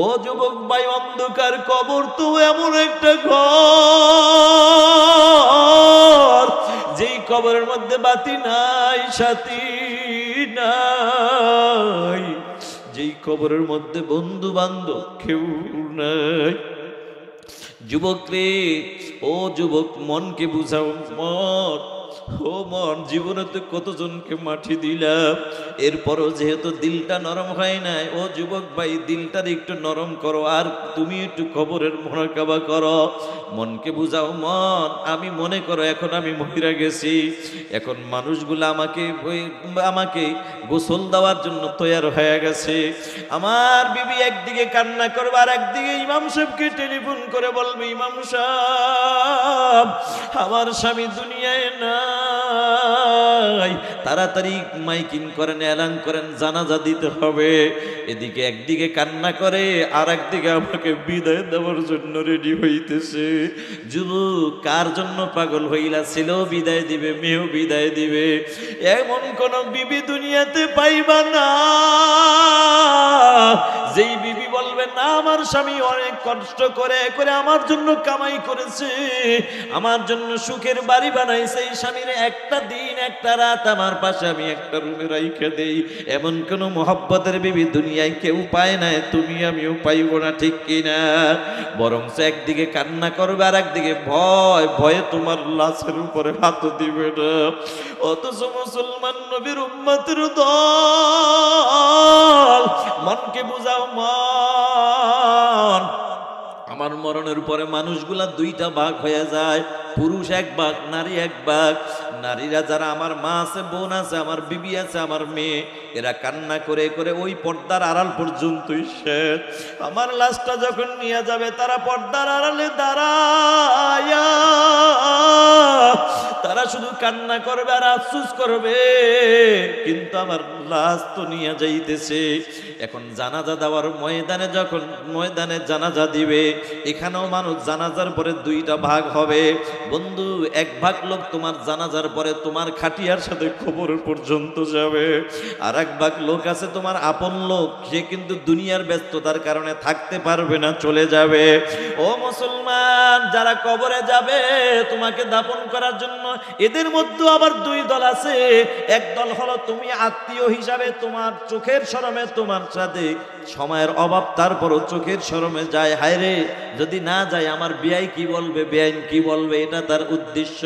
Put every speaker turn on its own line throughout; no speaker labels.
ও যুবক ভাই, অন্ধকার কবর তো এমন একটা ঘর, যেই কবরের মধ্যে বাতি নাই, সাথী নাই, যেই কবরের মধ্যে বন্ধু বান্ধব কেউ নাই। যুবক রে, ও যুবক, মনকে বুঝাও। মন, ও মন, জীবনে তো কতজনকে মাটি দিলাম, এরপরও যেহেতু দিলটা নরম হয় নাই, ও যুবক ভাই, দিলটার একটু নরম করো, আর তুমি একটু কবরের মুরাকাবা করো। মনকে বুঝাও। মন, আমি মনে করো এখন আমি মহিরা গেছি, এখন মানুষগুলো আমাকে গোসল দেওয়ার জন্য তৈয়ার হয়ে গেছে। আমার বিবি একদিকে কান্না করবে, আর একদিকে ইমাম সাহেবকে টেলিফোন করে বলবে, ইমাম সাহেব, আমার স্বামী দুনিয়ায় নাই, তাড়াতাড়ি মাইকিং করেন, এলান করেন, জানাজা দিতে হবে। এদিকে একদিকে কান্না করে, আর একদিকে আমাকে বিদায় দেওয়ার জন্য রেডি হইতেছে। যুবক, কার জন্য পাগল হইলা? ছেলেও বিদায় দিবে, মেয়েও বিদায় দিবে, এমন কোন বিবি দুনিয়াতে পাইবা না যেই বিবি বলবে না, আমার স্বামী অনেক কষ্ট করে করে আমার জন্য কামাই করেছে, আমার জন্য সুখের বাড়ি বানাইছে, এই স্বামীর একটা দিন একটা রাত আমার পাশে আমি একটা রুমে রাইখে দেই, এমন কোন মোহব্বতের বিবি দুনিয়ায় কেউ পায় না, তুমি আমিও পাইব না, ঠিক কিনা? বরং একদিকে কান্না করবে, আর একদিকে ভয় ভয়ে তোমার লাশের উপরে হাত দিবে না। অথচ মুসলমান নবীর উম্মতের দল, মনকে বুঝাও। মন, আমার মরণের পরে মানুষগুলা দুইটা ভাগ হয়ে যায়, পুরুষ এক ভাগ, নারী এক ভাগ। নারীরা যারা আমার মা আছে, বোন আছে, আমার বিবি আছে, আমার মেয়ে, এরা কান্না করে করে ওই পর্দার আড়াল পর্যন্তই শেষ। আমার লাশটা যখন নিয়ে যাবে, তারা পর্দার আড়ালে দাঁড়ায়া তারা শুধু কান্না করবে আর আফসোস করবে, কিন্তু আমার লাশ তো নিয়ে যাইতেছে। এখন জানাজা দেওয়ার ময়দানে জানাজা দিবে, এখানেও মানুষ জানাজার পরে দুইটা ভাগ হবে। বন্ধু, এক ভাগ লোক তোমার জানাজার পরে তোমার খাটিয়ার সাথে কবর পর্যন্ত যাবে, আর এক ভাগ লোক আছে তোমার আপন লোক, সে কিন্তু দুনিয়ার ব্যস্ততার কারণে থাকতে পারবে না, চলে যাবে। ও মুসলমান, যারা কবরে যাবে তোমাকে দাফন করার জন্য, এদের মধ্যে আবার দুই দল আছে। এক দল হলো তুমি আত্মীয় হিসাবে, তোমার চোখের শরমে তোমার সাথে সময়ের অভাব, তারপরও চোখের শরমে যায়, হায় রে যদি না যায় আমার বিয়াই কি বলবে, বেআইন কি বলবে, এটা তার উদ্দেশ্য।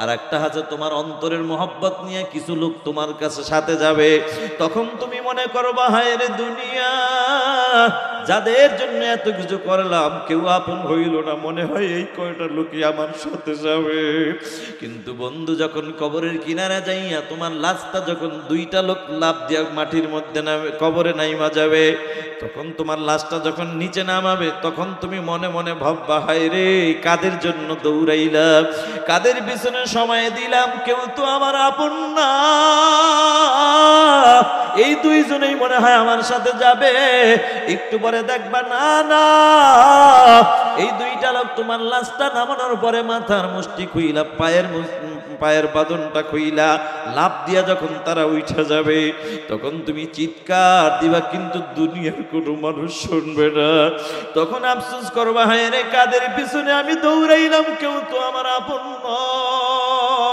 আর একটা আছে তোমার অন্তরের মোহব্বত নিয়ে কিছু লোক তোমার কাছে সাথে যাবে, তখন তুমি মনে করবা, হায় রে দুনিয়া, যাদের জন্য এত কিছু করলাম কেউ আপন হইল না, মনে হয় এই কয়টা লোকই আমার সাথে যাবে। কিন্তু বন্ধু, যখন কবরের কিনারে যাইয়া তোমার লাশটা যখন দুইটা লোক লাফ দিয়া মাটির মধ্যে নামে, কবরে নাইমা যাবে, তখন তোমার লাশটা যখন নিচে নামাবে, তখন তুমি মনে মনে ভাববা, হায় রে কাদের জন্য দৌড়াইলাম, কাদের পিছনে সময় দিলাম, কেউ তো আমার আপন না। এই দুইজনেই মনে হয় আমার সাথে যাবে। একটু পরে দেখবা, না না, এই দুইটা লোক তোমার লাশটা নামানোর পরে মাথার মুষ্টি খুইলা, পায়ের বাঁধনটা খুইলা লাফ দিয়া যখন তারা উঠে যাবে, তখন তুমি চিৎকার দিবা, কিন্তু দুনিয়ার কোনো মানুষ শুনবে না। তখন আফসোস করবা, হায় রে কাদের পিছনে আমি দৌড়াইলাম, কেউ তো আমার আপন নয়।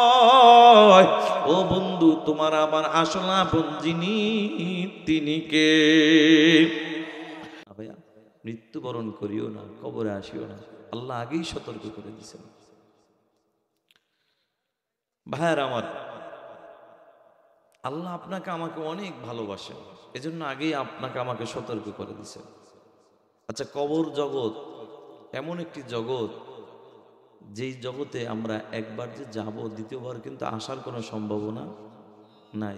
ও বন্ধু, তোমার আমার আসল আপন যিনি, তিনি কে? ভাইয়া, মৃত্যুবরণ করিও না, কবরে আসিও না, আল্লাহ আগেই সতর্ক করে দিয়েছেন। ভাইয়ার আমার, আল্লাহ আপনাকে আমাকে অনেক ভালোবাসেন, এজন্য আগেই আপনাকে আমাকে সতর্ক করে দিয়েছেন। আচ্ছা, কবর জগৎ এমন একটি জগৎ, যেই জগতে আমরা একবার যে যাব, দ্বিতীয়বার কিন্তু আসার কোনো সম্ভাবনা নাই।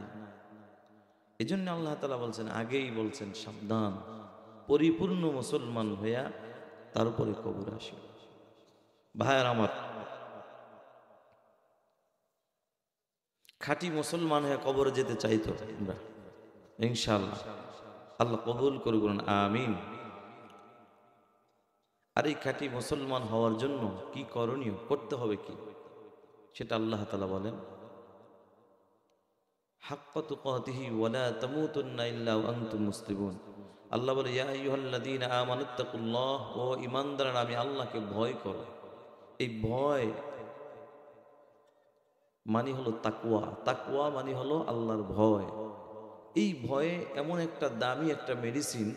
এজন্য আল্লাহ তাআলা বলছেন, আগেই বলছেন, সাবধান, পরিপূর্ণ মুসলমান হইয়া তারপরে কবর আসি। ভাইয়ার আমার, খাঁটি মুসলমান হয়ে কবরে যেতে চাইতো আমরা, ইনশাআল্লাহ আল্লাহ কবুল করুন, আমিন। আর এই খাঁটি মুসলমান হওয়ার জন্য কি করণীয়, করতে হবে কি, সেটা আল্লাহ তাআলা বলেন, হাক্কা তুকাতিহি ওয়ালা তামুতুন্না ইল্লা ওয়া আনতুম মুসলিমুন। আল্লাহ বলে ইয়া আইয়ুহাল্লাযীনা আমানুত্তাকুল্লাহ, ও ঈমানদাররা আমি আল্লাহকে ভয় করো। এই ভয় মানে হলো তাকওয়া, তাকওয়া মানে হলো আল্লাহর ভয়। এই ভয়ে এমন একটা দামি একটা মেডিসিন,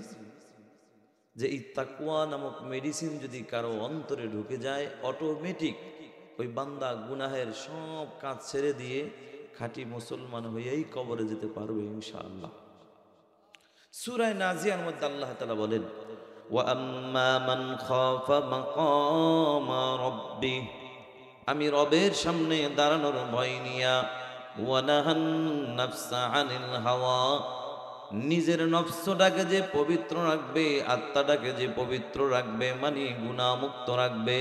যে এই তাকওয়া নামক মেডিসিন যদি কারো অন্তরে ঢুকে যায়, অটোমেটিক ওই বান্দা গুনাহের সব কাজ ছেড়ে দিয়ে খাঁটি মুসলমান হয়েই কবরে যেতে পারবে ইনশাআল্লাহ। সূরা নাজিয়ার মধ্যে আল্লাহ তাআলা বলেন, ওয়া আম্মা মান খাফা মাকামা রাব্বি, আমি রবের সামনে দাঁড়ানোর ভয় নিয়া, ওয়া নাহান নাফসা আনিল হাওয়া, নিজের নফসটাকে যে পবিত্র রাখবে, আত্মাটাকে যে পবিত্র রাখবে, মানে গুনাহমুক্ত রাখবে,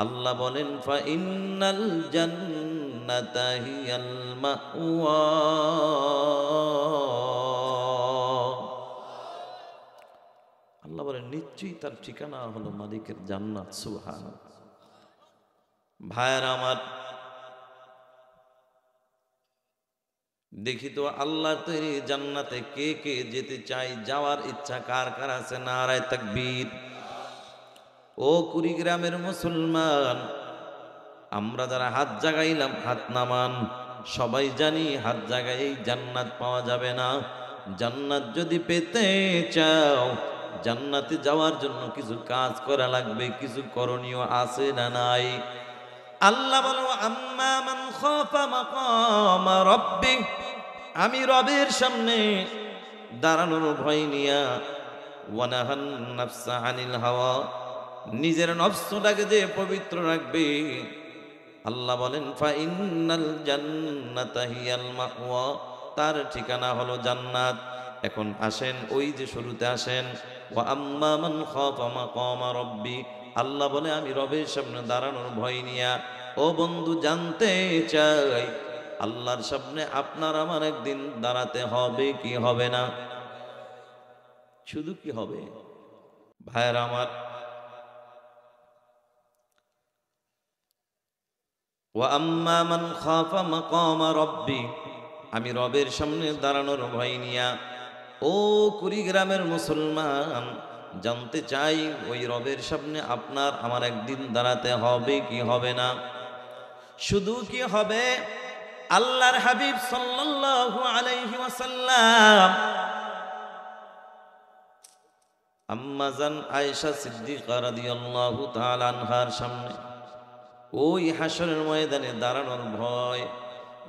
আল্লাহ বলেন ফা ইন্নাল জান্নাতা হিয়াল মাওয়া, আল্লাহ বলেন নিশ্চয়ই তার ঠিকানা হলো মালিকের জান্নাত। সুবহানাল্লাহ। ভাইয়েরা আমার, দেখি তো আল্লাহ তৈরি জান্নাতে কে কে যেতে চাই, যাওয়ার ইচ্ছা কার কার আছে? নারায়ে তাকবীর। ও কুড়িগ্রামের মুসলমান, আমরা যারা হাত জাগাইলাম হাত নামান। সবাই জানি হাত জাগাই জান্নাত পাওয়া যাবে না। জান্নাত যদি পেতে চাও, জান্নাতে যাওয়ার জন্য কিছু কাজ করা লাগবে, কিছু করণীয় আছে না নাই? আল্লাহ বলো আম্মা মান খাফা মাকামা রাব্বি, আমি রবের সামনে দাঁড়ানোর ভয় নিয়া, ওয়া নাহান নাফসা আনিল হাওয়া, নিজের নফসটাকে যে পবিত্র রাখবে, আল্লাহ বলেন ফা ইন্নাল জান্নাতা হিয়াল মাওয়া, তার ঠিকানা হলো জান্নাত। এখন আসেন, ওই যে শুরুতে আসেন, ওয়া আম্মা মান খাফা মাকামা রাব্বি, আল্লাহ বলে আমি রবের সামনে দাঁড়ানোর ভয় নিয়া। ও বন্ধু, জানতে চাই আল্লাহর সামনে আপনার আমার একদিন দাঁড়াতে হবে কি হবে না? শুধু কি হবে ভাইয়েরা আমার, ওয়া আম্মা মান খাফা মাকামা রাব্বি, আমি রবের সামনে দাঁড়ানোর ভয় নিয়া। ও কুড়িগ্রামের মুসলমান, জানতে চাই ওই রবের সামনে আপনার আমার একদিন দাঁড়াতে হবে কি হবে না? শুধু কি হবে, আল্লাহর হাবিব সাল্লাল্লাহু আলাইহি ওয়াসাল্লাম আম্মা জান আয়েশা সিদ্দিকা রাদিয়াল্লাহু তাআলা আনহার সামনে ওই হাসরের ময়দানে দাঁড়ানোর ভয়,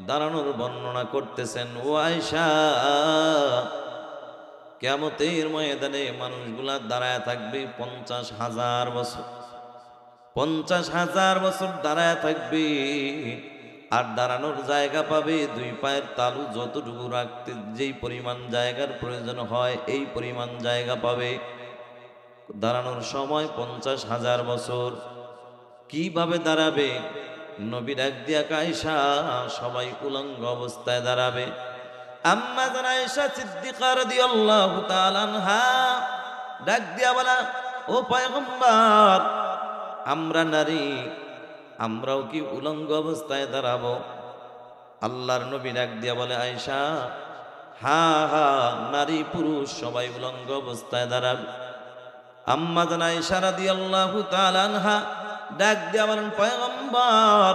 দাঁড়ানোর বর্ণনা করতেছেন। ও আয়েশা, কিয়ামতের ময়দানে মানুষগুলা দাঁড়ায় থাকবে 50,000 বছর, 50,000 বছর দাঁড়ায় থাকবে। আর দাঁড়ানোর জায়গা পাবে, দুই পায়ের তালু যতটুকু রাখতে যেই পরিমাণ জায়গার প্রয়োজন হয়, এই পরিমাণ জায়গা পাবে। দাঁড়ানোর সময় 50,000 বছর। কিভাবে দাঁড়াবে? নবী ডাক দিয়া, আয়েশা, সবাই উলঙ্গ অবস্থায় দাঁড়াবে। আম্মা জান আয়েশা সিদ্দিকা রাদিয়াল্লাহু তাআলা আনহা ডাক দিয়া বলা, ও পয়গম্বর, আমরা নারী, আমরাও কি উলঙ্গ অবস্থায় দাঁড়াবো? আল্লাহর নবী ডাক দিয়া বলে, আয়েশা, হা হা, নারী পুরুষ সবাই উলঙ্গ অবস্থায় দাঁড়াবে। আম্মা জান আয়েশা রাদিয়াল্লাহু তাআলা আনহা ডাক দিয়া বলেন, পয়গম্বর,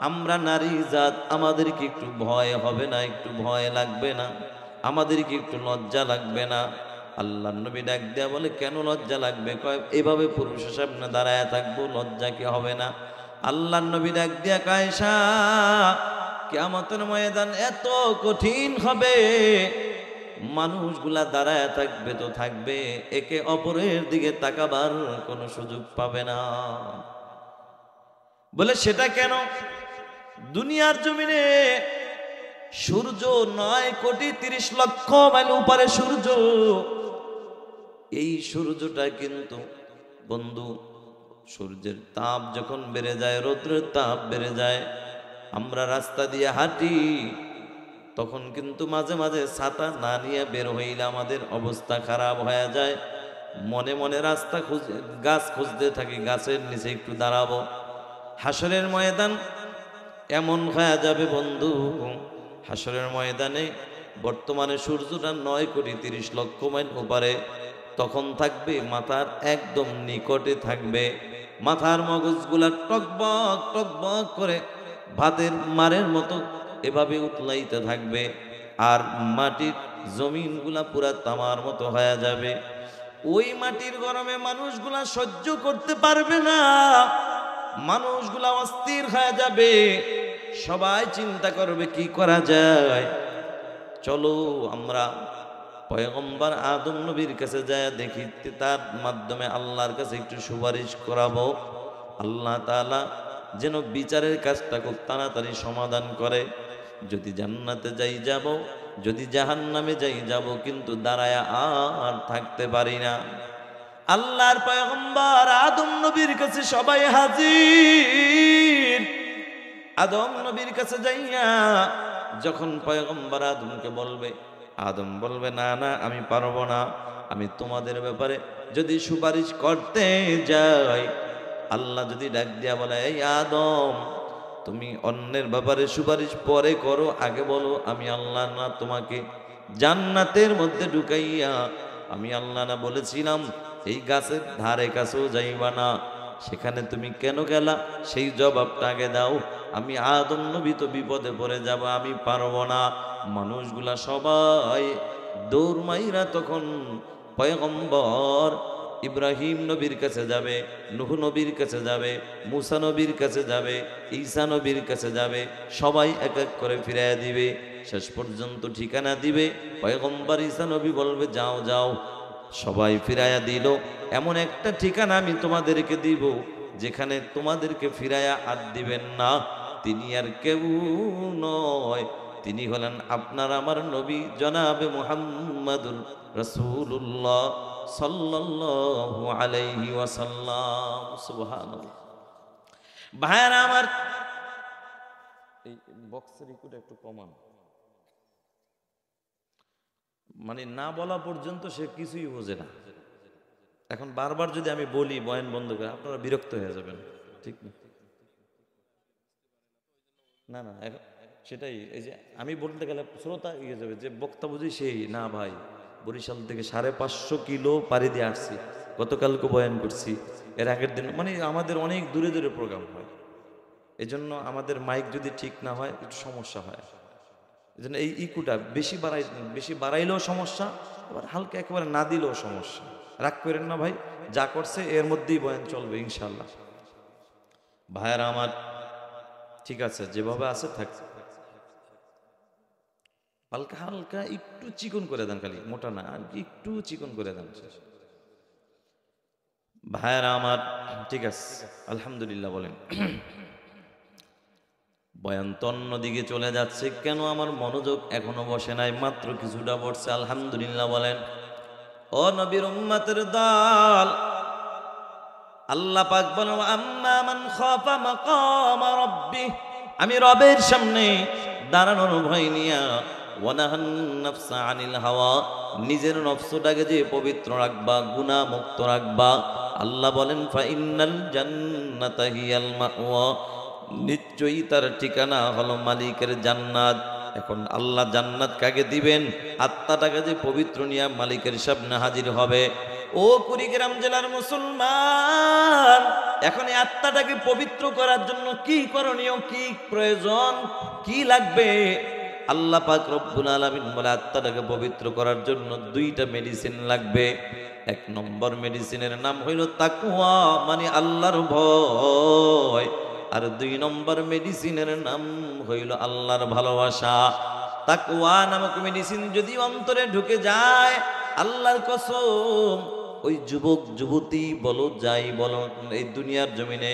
আমরা নারী জাত, আমাদের কি একটু ভয় হবে না? একটু ভয় লাগবে না? আমাদের কি একটু লজ্জা লাগবে না? আল্লাহর নবী ডাক দিয়া বলে, কেন লজ্জা লাগবে? কয়, এভাবে পুরুষের সামনে দাঁড়ায় থাকবো, লজ্জা কি হবে না? আল্লাহর নবী ডাক দিয়া, আয়েশা, কিয়ামতের ময়দান এত কঠিন হবে, মানুষগুলা দাঁড়ায় থাকবে তো থাকবে, একে অপরের দিকে তাকাবার কোনো সুযোগ পাবে না। বলে, সেটা কেন? দুনিয়ার জমিনে সূর্য 9,30,00,000 মাইল উপরে সূর্য। এই সূর্যটা কিন্তু বন্ধু, সূর্যের তাপ যখন বেড়ে যায়, রৌদ্রের তাপ বেড়ে যায়, আমরা রাস্তা দিয়ে হাঁটি, তখন কিন্তু মাঝে মাঝে ছাতা না নিয়ে বের হইলে আমাদের অবস্থা খারাপ হয়ে যায়। মনে মনে রাস্তা খুঁজে, গাছ খুঁজতে থাকি, গাছের নিচে একটু দাঁড়াবো। হাসরের ময়দান এমন হয়ে যাবে বন্ধু, হাসরের ময়দানে বর্তমানে সূর্যটা 9,30,00,000 মাইল ওপারে, তখন থাকবে মাথার একদম নিকটে থাকবে। মাথার মগজগুলা টকবক টকবক করে ভাতের মারের মতো এভাবে উতলাইতে থাকবে, আর মাটির জমিনগুলা পুরা তামার মতো হয়ে যাবে। ওই মাটির গরমে মানুষগুলা সহ্য করতে পারবে না, মানুষগুলা অস্থির হয়ে যাবে। সবাই চিন্তা করবে কি করা যায়, চলো আমরা পয়গম্বর আদম নবীর কাছে যায় দেখি, তার মাধ্যমে আল্লাহর কাছে একটু সুপারিশ করাবো। আল্লাহ তাআলা যেন বিচারের কাজটা খুব তাড়াতাড়ি সমাধান করে। যদি জান্নাতে যাই যাব, যদি জাহান্নামে যাই যাব, কিন্তু দাঁড়ায়া আর থাকতে পারি না। আল্লাহর পয়গম্বর আদম নবীর কাছে সবাই হাজির। আদম নবীর কাছে যাইয়া যখন পয়গম্বর আদমকে বলবে, আদম বলবে না না আমি পারবো না, আমি তোমাদের ব্যাপারে যদি সুপারিশ করতে যাই, আল্লাহ যদি ডাক দিয়া বলে এই আদম তুমি অন্যের ব্যাপারে সুপারিশ পরে করো, আগে বলো আমি আল্লাহ না তোমাকে জান্নাতের মধ্যে ঢুকাইয়া আমি আল্লাহ না বলেছিলাম এই গাছের ধারে কাছেও যাইবা না, সেখানে তুমি কেন গেলা সেই জবাবটা আগে দাও। আমি আদম নবী তো বিপদে পড়ে যাব, আমি পারবো না। মানুষগুলা সবাই দৌড় মাইরা তখন পয়গম্বর ইব্রাহিম নবীর কাছে যাবে, নূহ নবীর কাছে যাবে, মুসা নবীর কাছে যাবে, ঈসা নবীর কাছে যাবে, সবাই এক এক করে ফিরাইয়া দিবে। শেষ পর্যন্ত ঠিকানা দিবে, পয়গম্বর ঈসা নবী বলবে যাও যাও, সবাই ফিরাইয়া দিল। এমন একটা ঠিকানা আমি তোমাদেরকে দিব যেখানে তোমাদেরকে ফিরাইয়া আর দিবেন না। তিনি আর কেউ নয়, তিনি হলেন আপনার আমার নবী জনাবে মুহাম্মাদুর রাসূলুল্লাহ সাল্লাল্লাহু আলাইহি ওয়াসাল্লাম। সুবহানাল্লাহ। ভাইরা আমার, এই বক্সের ইকুটা একটু কমান, মানে না বলা পর্যন্ত সে কিছুই বোঝে না। এখন বারবার যদি আমি বলি বয়ান বন্ধ করে, আপনারা বিরক্ত হয়ে যাবেন, ঠিক না? না না সেটাই, এই যে আমি বলতে গেলে শ্রোতা ইয়ে যাবে যে বক্তা বুঝি সেই না। ভাই বরিশাল থেকে 550 কিলো পাড়ি দিয়ে আসছি, গতকালকে বয়ান করছি, এর আগের দিন, মানে আমাদের অনেক দূরে দূরে প্রোগ্রাম হয়। এই জন্য আমাদের মাইক যদি ঠিক না হয় একটু সমস্যা হয়। এই জন্য এই ইকুটা বেশি বাড়াইলেও সমস্যা, আবার হালকা একেবারে না দিলেও সমস্যা। রাগ করেন না ভাই, যা করছে এর মধ্যেই বয়ান চলবে ইনশাল্লাহ। ভাইয়েরা আমার, ঠিক আছে যেভাবে আছে থাকছে, হালকা হালকা একটু চিকন করে দেন, খালি মোটা না, আর একটু চিকন করে দেন। ভাইয়েরা আমার, ঠিক আছে আলহামদুলিল্লাহ বলেন। বয়ান তো অন্যদিকে চলে যাচ্ছে, কেন আমার মনোযোগ এখনো বসে নাই? মাত্র কিছুটা বসছে। আলহামদুলিল্লাহ বলেন। ও নবীর উম্মতের দল, আল্লাহ পাক বলেন আম্মা মান খাফা মাকাম রাব্বি, আমি রবের সামনে দাঁড়ানোর ভয় নিয়া, ওয়া নাহান নাফসা আনিল হাওয়া, নিজের নফসটাকে যে পবিত্র রাখবা, গুনাহ মুক্ত রাখবা। আল্লাহ বলেন ফা ইন্নাল জান্নাতা হিয়াল মাওয়া, নিশ্চয়ই তার ঠিকানা হলো মালিকের জান্নাত। এখন আল্লাহ জান্নাত কাকে দিবেন? আত্মাটাকে যে পবিত্র নিয়ে মালিকের সামনে হাজির হবে। ও কুড়িগ্রাম জেলার মুসলমান, এখন এই আত্মাটাকে পবিত্র করার জন্য কি করণীয়, কি প্রয়োজন, কি লাগবে? আল্লাহ পাক রব্বুল আলামিন বলে আত্মাটাকে পবিত্র করার জন্য 2টা মেডিসিন লাগবে। 1 নম্বর মেডিসিনের নাম হইল তাকওয়া, মানে আল্লাহর ভয়। আর 2 নম্বর মেডিসিনের নাম হইল আল্লাহর ভালোবাসা। তাকওয়া নামক মেডিসিন যদি অন্তরে ঢুকে যায়, আল্লাহর কসম, ওই যুবক যুবতী বলো যাই বলো, এই দুনিয়ার জমিনে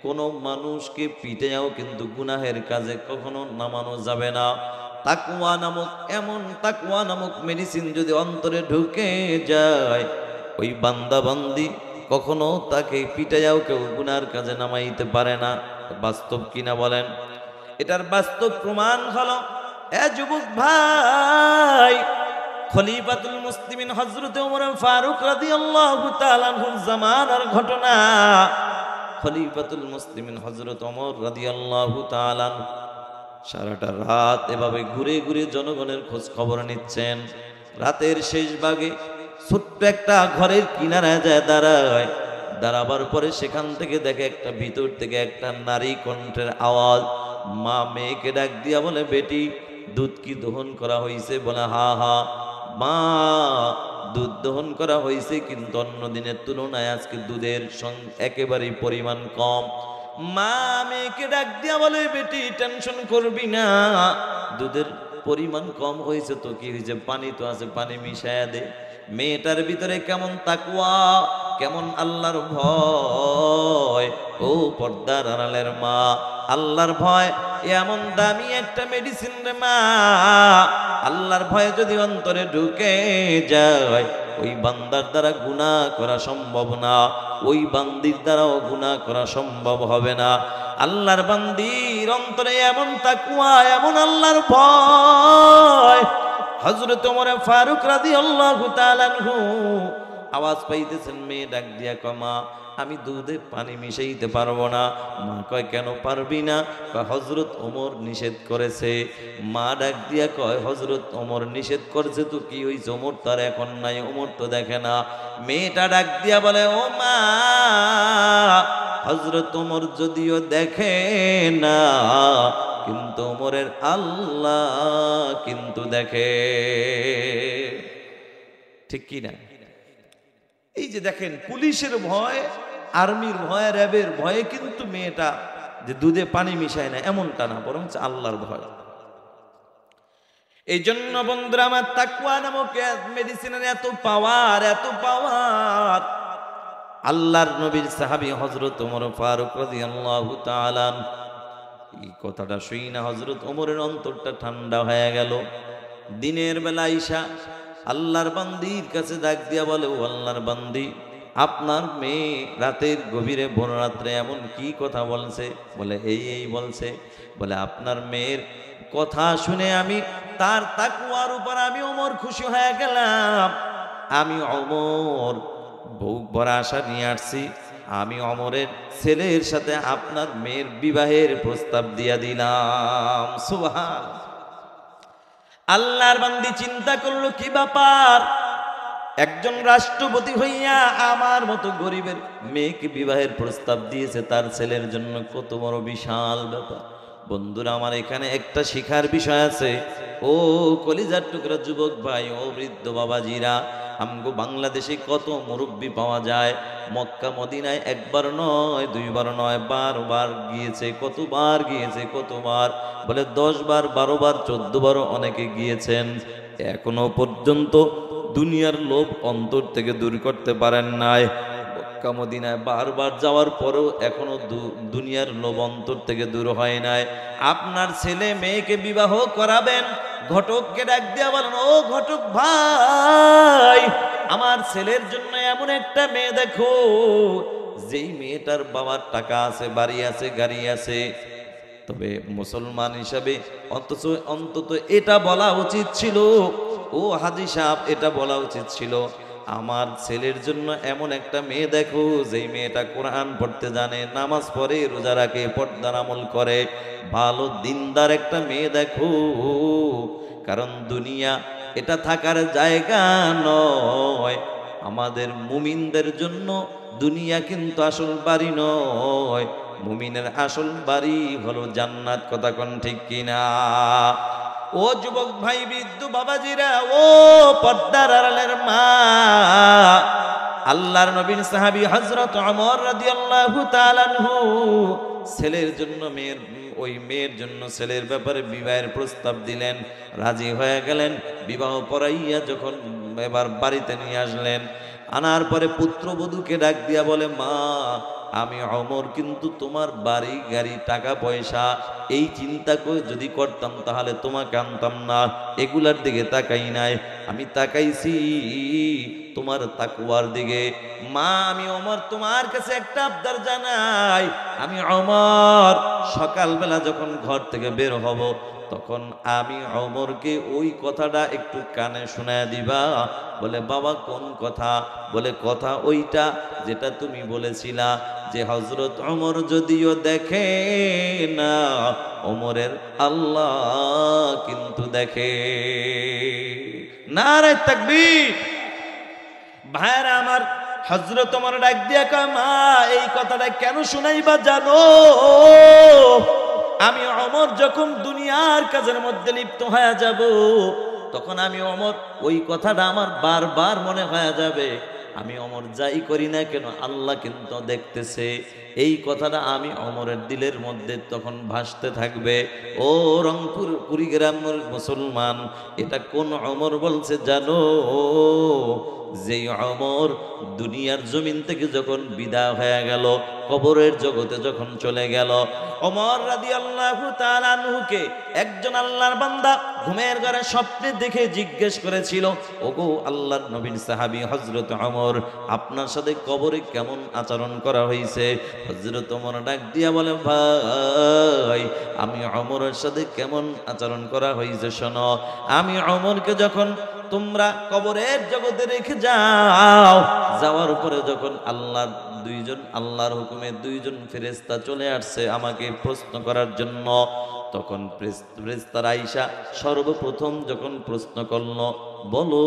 কোনো মানুষকে পিটাও কিন্তু গুনাহের কাজে কখনো নামানো যাবে না। তাকওয়া নামক মেডিসিন যদি অন্তরে ঢুকে যায়, ওই বান্দা বান্দি কখনো তাকে পিটাইয়াও কেউ গুনার কাজে নামাইতে পারে না। বাস্তব কিনা বলেন? এটার বাস্তব প্রমাণ হলো, এ যুবক ভাই, খলিফাতুল মুসলিমিন হযরত ওমর ফারুক রাদিয়াল্লাহু তাআলা আনহু জামানার ঘটনা। খলিফাতুল মুসলিমিন হযরত ওমর রাদিয়াল্লাহু তাআলা সারাটা রাত এভাবে ঘুরে ঘুরে জনগণের খোঁজ খবর নিচ্ছেন। রাতের শেষ ভাগে ছোট্ট একটা ঘরের কিনারায় যায় দাঁড়ায়। দাঁড়াবার পরে সেখান থেকে দেখে একটা ভিতর থেকে একটা নারী কণ্ঠের আওয়াজ। মা মেয়েকে ডাক দিয়া বলে, বেটি দুধ কি দহন করা হয়েছে? বলে, হা হা মা, দুধ দহন করা হয়েছে, কিন্তু অন্য দিনের তুলনায় আজকে দুধের একেবারেই পরিমাণ কম। মা মেয়েকে ডাক দিয়া বলে, বেটি টেনশন করবি না, দুধের পরিমাণ কম হয়েছে তো কি হয়েছে, পানি তো আছে, পানি মিশায়া দে। মেয়েটার ভিতরে কেমন তাকওয়া, কেমন আল্লাহর ভয়। ও পর্দার আড়ালের মা, আল্লাহর ভয় এমন দামি একটা মেডিসিন রে মা। আল্লাহর ভয় যদি অন্তরে ঢুকে যায়, ওই বান্দার দ্বারা গুনাহ করা সম্ভব না, ওই বান্দির দ্বারাও গুনাহ করা সম্ভব হবে না। আল্লাহর বান্দির অন্তরে এমন তাকওয়া, এমন আল্লাহর ভয়। হযরত ওমর ফারুক রাদিয়াল্লাহু তাআলা আনহু আওয়াজ পাইতেছেন, মেয়ে ডাক দিয়া কয়, মা আমি দুধে পানি মিশাইতে পারবো না। মা কয়, কেন পারবি না? কয়, হযরত ওমর নিষেধ করেছে। মা ডাক দিয়া কয়, হযরত ওমর নিষেধ করেছে তো কি হইছে, ওমর তার এখন নাই, ওমর তো দেখে না। মেয়েটা ডাক দিয়া বলে, ও মা, হযরত ওমর যদিও দেখে না, কিন্তু ওমরের আল্লাহ কিন্তু দেখে। ঠিক কি না? এই যে দেখেন, পুলিশের ভয়, আর্মির ভয়, র্যাবের ভয়ে কিন্তু মেয়েটা যে দুধে পানি মিশায় না এমনটা না, বরং আল্লাহর ভয়। এই জন্য বন্ধুরা আমার, তাকওয়া নামক মেডিসিনের এত পাওয়ার, এত পাওয়ার। আল্লাহর নবীর সাহাবী হযরত ওমর ফারুক রাদিয়াল্লাহু তাআলা, এই কথাটা শুই না হযরত ওমরের অন্তরটা ঠান্ডা হয়ে গেল। দিনের বেলা আইসা আল্লাহর বান্দির কাছে ডাক দিয়া বলে, ও আল্লাহর বান্দি, আপনার মেয়ে রাতের গভীরে ভোর রাত্রে এমন কি কথা বলছে? বলে, এই বলছে। বলে, আপনার মেয়ের কথা শুনে আমি তার তাকওয়ার উপর আমি ওমর খুশি হয়ে গেলাম। আমি ওমর বউ বড় আশা নিয়ে আসছি, আমি ওমরের ছেলের সাথে আপনার মেয়ের বিবাহের প্রস্তাব দিয়া দিলাম। সুবহান। আল্লাহর বান্দি চিন্তা করলো, কি ব্যাপার, একজন রাষ্ট্রপতি হইয়া আমার মতো গরিবের মেয়েকে বিবাহের প্রস্তাব দিয়েছে তার ছেলের জন্য, কত বড় বিশাল ব্যাপার। বন্ধুরা আমার, এখানে একটা শিখার বিষয় আছে। ও কলিজার টুকরা যুবক ভাই, ও বৃদ্ধ বাবাজিরা, আমগো বাংলাদেশে কত মুরব্বী পাওয়া যায়, মক্কা মদিনায় একবার নয়, দুইবার নয়, 12 বার গিয়েছে। কতবার গিয়েছে? কতবার? বলে 10 বার, 12 বার, 14 বারও অনেকে গিয়েছেন। এখনো পর্যন্ত দুনিয়ার লোভ অন্তর থেকে দূর করতে পারেন নাই। মক্কা মদিনায় বারবার যাওয়ার পরেও এখনো দুনিয়ার লোভ অন্তর থেকে দূর হয় নাই। আপনার ছেলে মেয়েকে বিবাহ করাবেন, ঘটককে ডাক দিয়া বলেন, ও ঘটক ভাই, আমার ছেলের জন্য এমন একটা মেয়ে দেখো, যেই মেয়েটার বাবার টাকা আছে, বাড়ি আছে, গাড়ি আছে। তবে মুসলমান হিসাবে অন্তত এটা বলা উচিত ছিল, ও হাজী সাহেব, এটা বলা উচিত ছিল, আমার ছেলের জন্য এমন একটা মেয়ে দেখো, যেই মেয়েটা কোরআন পড়তে জানে, নামাজ পড়ে, রোজা রাখে, পর্দার আমল করে, ভালো দিনদার একটা মেয়ে দেখো। কারণ দুনিয়া এটা থাকার জায়গা নয়। আমাদের মুমিনদের জন্য দুনিয়া কিন্তু আসল বাড়ি নয়, মুমিনের আসল বাড়ি হলো জান্নাত। কথা কোন ঠিক কিনা? ও যুবক ভাই, বৃদ্ধ বাবাজিরা, ও পর্দার আড়ালের মা, আল্লাহর নবীর সাহাবী হযরত ওমর রাদিয়াল্লাহু তাআলা আনহু ছেলের জন্য ওই মেয়ের জন্য ছেলের ব্যাপারে বিবাহের প্রস্তাব দিলেন, রাজি হয়ে গেলেন। বিবাহ পড়াইয়া যখন এবার বাড়িতে নিয়ে আসলেন, আনার পরে পুত্রবধূকে ডাক দিয়া বলে, মা, আমি ওমর কিন্তু তোমার বাড়ি গাড়ি টাকা পয়সা এই চিন্তা করে যদি করতাম তাহলে তোমাকে আনতাম না, এগুলার দিকে তাকাই নাই, আমি তাকাইছি তোমার তাকওয়ার দিকে। মা, আমি ওমর তোমার কাছে একটা আবদার জানাই, আমি ওমর সকালবেলা যখন ঘর থেকে বের হব, তখন আমি ওমরকে ওই কথাটা একটু কানে শোনায় দিবা। বলে, বাবা কোন কথা? বলে কথা ওইটা যেটা তুমি বলেছিলা যে হযরত ওমর যদিও দেখে না, ওমরের আল্লাহ কিন্তু দেখে। নারে তাকবীর। ভাইরা আমার, হযরত ওমর ডাক দিয়া কয়, মা এই কথাটা কেন শুনাইবা জানো? আমি ওমর যখন দুনিয়ার কাজের মধ্যে লিপ্ত হয়ে যাব, তখন আমি ওমর ওই কথাটা আমার বারবার মনে হয়ে যাবে। আমি ওমর যাই করি না কেন আল্লাহ কিন্তু দেখতেছে। এই কথাটা আমি ওমরের দিলের মধ্যে তখন ভাসতে থাকবে। ও রংপুর কুড়িগ্রামের মুসলমান, এটা কোন ওমর বলছে জানো? যেই ওমর দুনিয়ার জমিন থেকে যখন বিদায় হয়ে গেল, কবরের জগতে যখন চলে গেল, ওমর রাদিয়াল্লাহু তাআলা আনহুকে একজন আল্লাহর বান্দা ঘুমের ঘরে স্বপ্নে দেখে জিজ্ঞেস করেছিল, ওগো আল্লাহর নবীর সাহাবী হযরত ওমর, আপনার সাথে কবরে কেমন আচরণ করা হয়েছে? হযরত ওমর ডাক দিয়া বলে, ভাই আমি ওমরের সাথে কেমন আচরণ করা হয়েছে শোনো। আমি ওমরকে যখন তোমরা কবরের জগতে রেখে যাও, যাওয়ার পরে যখন আল্লাহর হুকুমে দুইজন ফেরেশতা চলে আসছে আমাকে প্রশ্ন করার জন্য, তখন ফেরেশতারা আয়েশা সর্বপ্রথম যখন প্রশ্ন করলো, বলো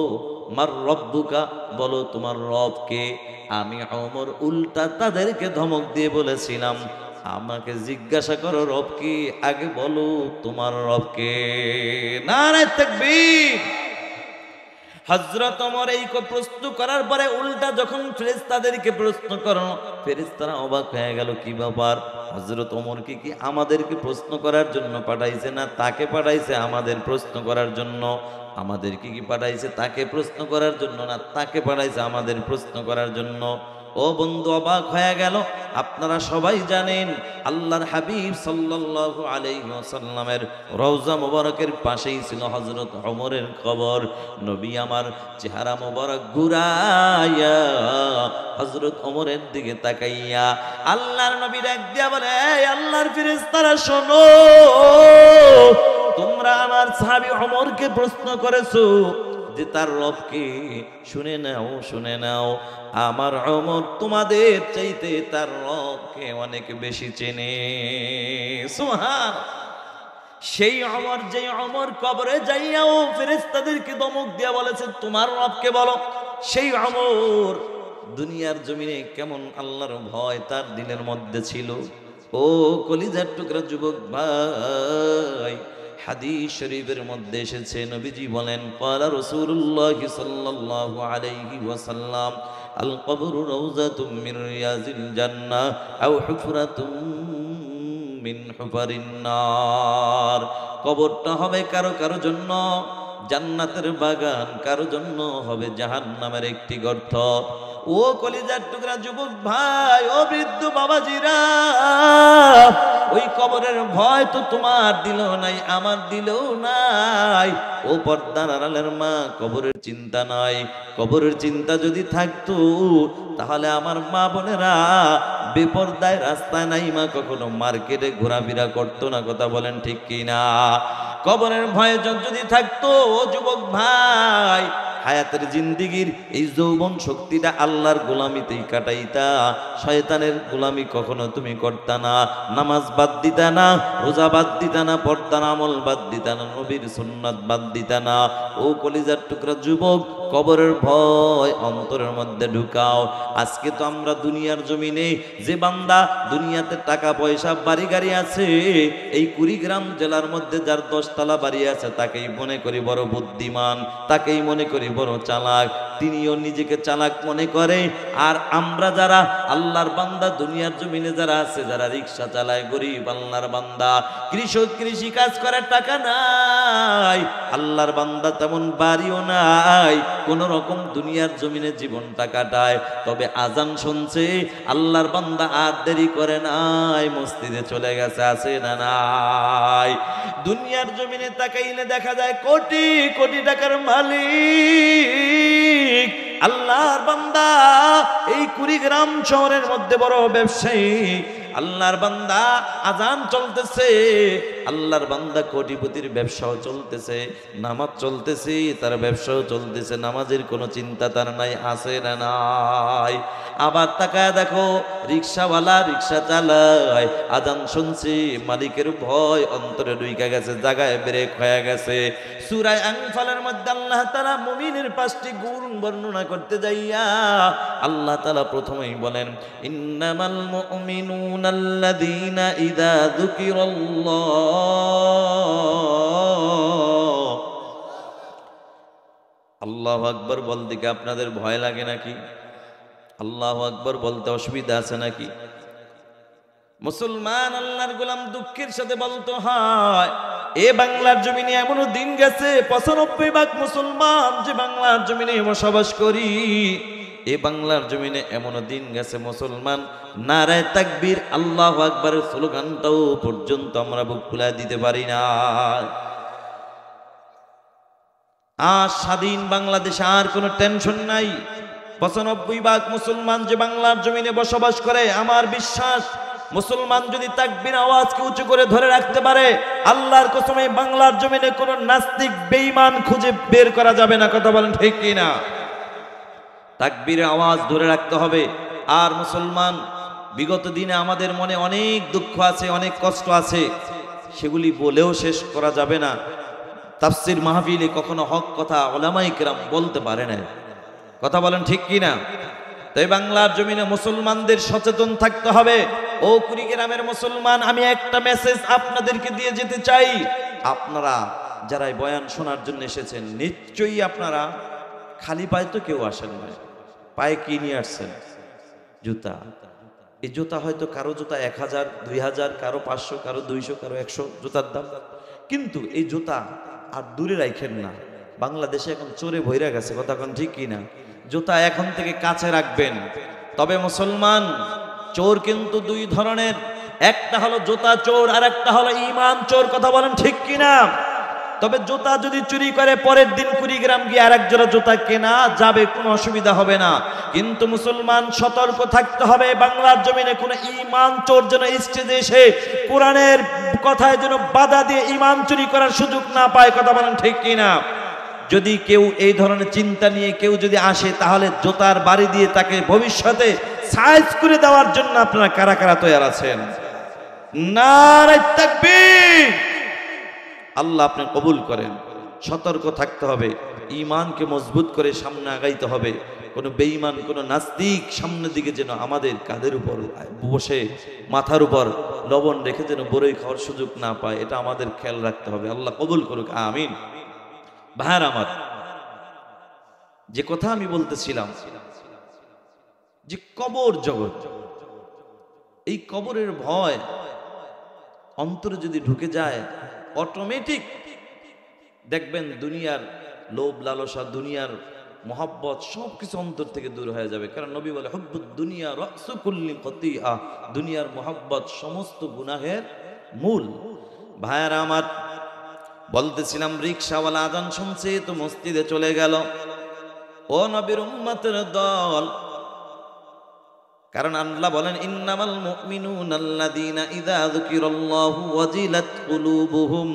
মার রব্বুকা, বলো তোমার রব কে? আমি ওমর উল্টা তাদেরকে ধমক দিয়ে বলেছিলাম, আমাকে জিজ্ঞাসা করো রব কি, আগে বলো তোমার রব কে। নারে তাকবীর। হযরত ওমর এই প্রশ্ন করার পরে উল্টা যখন ফেরেশতাদেরকে প্রশ্ন করো, ফেরেশতারা অবাক হয়ে গেল, কি ব্যাপার? হযরত ওমরকে কি আমাদেরকে প্রশ্ন করার জন্য পাঠাইছে, না তাকে পাঠাইছে আমাদের প্রশ্ন করার জন্য? আমাদেরকে কি পাঠাইছে তাকে প্রশ্ন করার জন্য, না তাকে পাঠাইছে আমাদের প্রশ্ন করার জন্য? ও বন্ধু, অবাক হয়ে গেল। আপনারা সবাই জানেন আল্লাহর হাবিব সাল্লাল্লাহু আলাইহি ওয়াসাল্লামের রওজা মুবারকের পাশেই ছিল হযরত ওমরের কবর। নবী আমার চেহারা মুবারক ঘুরাইয়া হযরত ওমরের দিকে তাকাইয়া আল্লাহর নবী ডাক দিয়া বলে, এই আল্লাহর ফেরেশতারা শোনো, তোমরা আমার সাহাবী ওমরকে প্রশ্ন করেছো যে তার রবকে, শুনে নাও শুনে নাও, আমার ওমর তোমাদের চাইতে তার রবকে অনেক বেশি চেনে। সুবহান। সেই ওমর, যে ওমর কবরে যাইয়াও ফেরেশতাদেরকে ধমক দিয়া বলেছে তোমার রবকে বলো, সেই ওমর দুনিয়ার জমিনে কেমন আল্লাহর ভয় তার দিলের মধ্যে ছিল। ও কলিজার টুকরা যুবক ভাই, হাদিস শরীফের মধ্যে এসেছে, নবীজি বলেন, ক্বালা রাসূলুল্লাহ সাল্লাল্লাহু আলাইহি ওয়াসাল্লাম, আল কবরু রাউযাতুম মিন রিয়াজিল জান্নাহ আও হুফরাতুম মিন হুফারিন নার। কবরটা হবে কারো কারো জন্য জান্নাতের বাগান, কারো জন্য হবে জাহান্নামের একটি গর্ত। ও কলিজার টুকরা যুবক ভাই, ও বৃদ্ধ বাবাজিরা, ওই কবরের ভয় তো তোমার দিলেও নাই, আমার দিলেও নাই। ও পর্দার আড়ালের মা, কবরের চিন্তা নাই। কবরের চিন্তা যদি থাকতো তাহলে আমার মা বোনেরা বেপরদায় রাস্তায় নাই মা কখনো মার্কেটে ঘোরাফেরা করতো না। কথা বলেন ঠিক কিনা? কবরের ভয় যদি থাকতো, ও যুবক ভাই, হায়াতের জিন্দিগির এই যৌবন শক্তিটা আল্লাহর গোলামিতেই কাটাইতা, শয়তানের গোলামি কখনো তুমি করতা না। নামাজ বাদ দিতা না, রোজা বাদ দিতা না, পর্দার আমল বাদ দিতা না, নবীর সুন্নাত বাদ দিতা না। ও কলিজার টুকরা যুবক, কবরের ভয় অন্তরের মধ্যে ঢুকাও। আজকে তো আমরা দুনিয়ার জমিনে যে বান্দা দুনিয়াতে টাকা পয়সা বাড়ি গাড়ি আছে, এই কুড়িগ্রাম জেলার মধ্যে যার 10 তলা বাড়ি আছে, তাকেই মনে করি বড় বুদ্ধিমান, তাকেই মনে করি বড় চালাক। তিনিও নিজেকে চালাক মনে করে। আর আমরা যারা আল্লাহর বান্দা, দুনিয়ার জমিনে যারা আছে, যারা রিক্সা চালায়, গরিব আল্লাহর বান্দা, কৃষক কৃষি কাজ করে, টাকা নাই, আল্লাহর বান্দা তেমন বাড়িও নাই, কোন রকম দুনিয়ার জমিনে জীবনটা কাটায়। তবে আজান শুনছে, আল্লাহর বান্দা আর দেরি করে নাই, মসজিদে চলে গেছে, আছে না নাই? দুনিয়ার জমিনে তাকাইলে দেখা যায় কোটি কোটি টাকার মালিক আল্লাহর বান্দা, এই কুড়িগ্রাম শহরের মধ্যে বড় ব্যবসায়ী আল্লাহর বান্দা, আজান চলতেছে, আল্লাহর বান্দা কোটিপতির ব্যবসাও চলতেছে, নামাজ চলতেছে, তার ব্যবসাও চলতেছে, নামাজের কোনো চিন্তা তার নাই, আছে না নাই? আবার তাকায় দেখো রিক্সাওয়ালা রিক্সা চালায়, আজান শুনছে, মালিকের ভয় অন্তরে ঢুইকা গেছে, জায়গায় ব্রেক হয়ে গেছে। সূরা আনফালের মধ্যে আল্লাহ তাআলা মুমিনের 5টি গুণ বর্ণনা করতে যাইয়া আল্লাহ তাআলা প্রথমেই বলেন, ইন্নামাল মুমিনুনাল্লাযীনা ইযা যুকিরাল্লাহ। আল্লাহু আকবার বলতে কি আপনাদের ভয় লাগে নাকি? আল্লাহু আকবার বলতে অসুবিধা আছে নাকি? মুসলমান আল্লাহর গোলাম দুঃখের সাথে বলতে হয়, এ বাংলার জমিনে এমনও দিন গেছে 95% মুসলমান যে বাংলার জমিনে বসবাস করি, এ বাংলার জমিনে এমনও দিন গেছে মুসলমান নারায়ে তাকবীর আল্লাহু আকবারের স্লোগানটাও পর্যন্ত আমরা বুক ফুলায় দিতে পারি না। আজ স্বাধীন বাংলাদেশে আর কোনো টেনশন নাই। 95% মুসলমান যে বাংলার জমিনে বসবাস করে, আমার বিশ্বাস মুসলমান যদি তাকবীর আওয়াজকে উঁচু করে ধরে রাখতে পারে, আল্লাহর কসমে বাংলার জমিনে কোনো নাস্তিক বেঈমান খুঁজে বের করা যাবে না। কথা বলেন ঠিক কি না? তাকবীরের আওয়াজ ধরে রাখতে হবে। আর মুসলমান, বিগত দিনে আমাদের মনে অনেক দুঃখ আছে, অনেক কষ্ট আছে, সেগুলি বলেও শেষ করা যাবে না। তাফসীর মাহফিলে কখনো হক কথা উলামায়ে কেরাম বলতে পারে না। কথা বলেন ঠিক কি না? তাই বাংলার জমিনে মুসলমানদের সচেতন থাকতে হবে। ও কুড়িগ্রামের মুসলমান, আমি একটা মেসেজ আপনাদেরকে দিয়ে যেতে চাই। আপনারা যারা বয়ান শোনার জন্য এসেছেন, নিশ্চয়ই আপনারা খালি পায়ে তো কেউ আসেন না। পায়ে কি নিয়ে আসছেন? জুতা। এই জুতা হয়তো কারো জুতা 1000, 2000, কারো 500, কারো 200, কারো 100 জুতার দাম। কিন্তু এই জুতা আর দূরে রাখেন না। বাংলাদেশে এখন চোরে ভইরা গেছে। কথা কোন ঠিক কি না? জুতা এখন থেকে কাছে রাখবেন। তবে মুসলমান, চোর কিন্তু দুই ধরনের, একটা হলো জুতা চোর আর একটা হলো ঈমান চোর। কথা বলেন ঠিক কি না? তবে জুতা যদি চুরি করে পরের দিন কুড়িগ্রাম গিয়ে আরেক জোড়া জুতা কেনা যাবে, কোনো অসুবিধা হবে না। কিন্তু মুসলমান সতর্ক থাকতে হবে, বাংলার জমিনে কোনো ঈমান চোর যেন স্টেজে এসে কোরআনের কথায় যেন বাধা দিয়ে ঈমান চুরি করার সুযোগ না পায়। কথা বলেন ঠিক কি না? যদি কেউ এই ধরনের চিন্তা নিয়ে কেউ যদি আসে, তাহলে জুতার বাড়ি দিয়ে তাকে ভবিষ্যতে সাইজ করে দেওয়ার জন্য আপনারা কারা কারা তৈরি আছেন? নারে তাকবীর! আল্লাহ আপনি কবুল করেন। সতর্ক থাকতে হবে, ঈমানকে মজবুত করে সামনে আগাইতে হবে। কোনো বেঈমান, কোনো নাস্তিক সামনের দিকে যেন আমাদের কাঁধের উপর বসে মাথার উপর লবণ রেখে যেন বড়ই খাওয়ার সুযোগ না পায়, এটা আমাদের খেয়াল রাখতে হবে। আল্লাহ কবুল করুক, আমিন। ভাইয়ার আমার, যে কথা আমি বলতেছিলাম যে কবর জগৎ, এই কবরের ভয় অন্তরে যদি ঢুকে যায়, অটোমেটিক দেখবেন দুনিয়ার লোভ লালসা, দুনিয়ার মোহাব্বত সবকিছু অন্তর থেকে দূর হয়ে যাবে। কারণ নবী বলে, হুব্বুদ দুনিয়া রাসু কুল্লি খতিআহ, দুনিয়ার মোহাব্বত সমস্ত গুনাহের মূল। ভাইয়ারা আমার, বলতেছিলাম রিকশাওয়ালা আজান শুনছে তো মসজিদে চলে গেল। ও নবীর উম্মতের দল, কারণ আল্লাহ বলেন, ইন্নামাল মুমিনুনাল্লাযীনা ইযা যুকিরাল্লাহু ওয়াজিলাত কুলুবুহুম।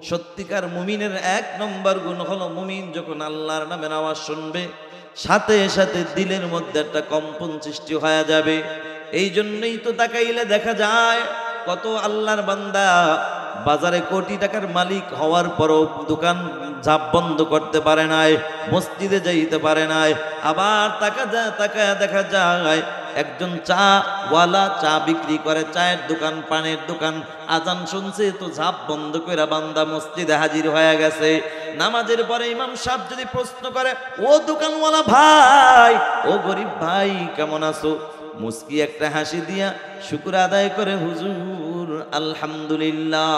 সত্যিকার মুমিনের 1 নম্বর গুণ হলো, মুমিন যখন আল্লাহর নামের আওয়াজ শুনবে, সাথে সাথে দিলের মধ্যে একটা কম্পন সৃষ্টি হয়ে যাবে। এই জন্যই তো তাকাইলে দেখা যায় কত আল্লাহর বান্দা বাজারে কোটি টাকার মালিক হওয়ার পরও দোকান ঝাপ বন্ধ করতে পারে নাই, মসজিদে যাইতে পারে নাই। আবার তাকায় দেখা যায় একজন চা ওয়ালা, চা বিক্রি করে, চায়ের দোকান, পানের দোকান, আজান শুনছে তো ঝাপ বন্ধ করে বান্দা মসজিদে হাজির হয়ে গেছে। নামাজের পরে ইমাম সাহেব যদি প্রশ্ন করে, ও দোকানওয়ালা ভাই, ও গরিব ভাই, কেমন আছো? মুস্কি একটা হাসি দিয়া শুকর আদায় করে, হুজুর আলহামদুলিল্লাহ।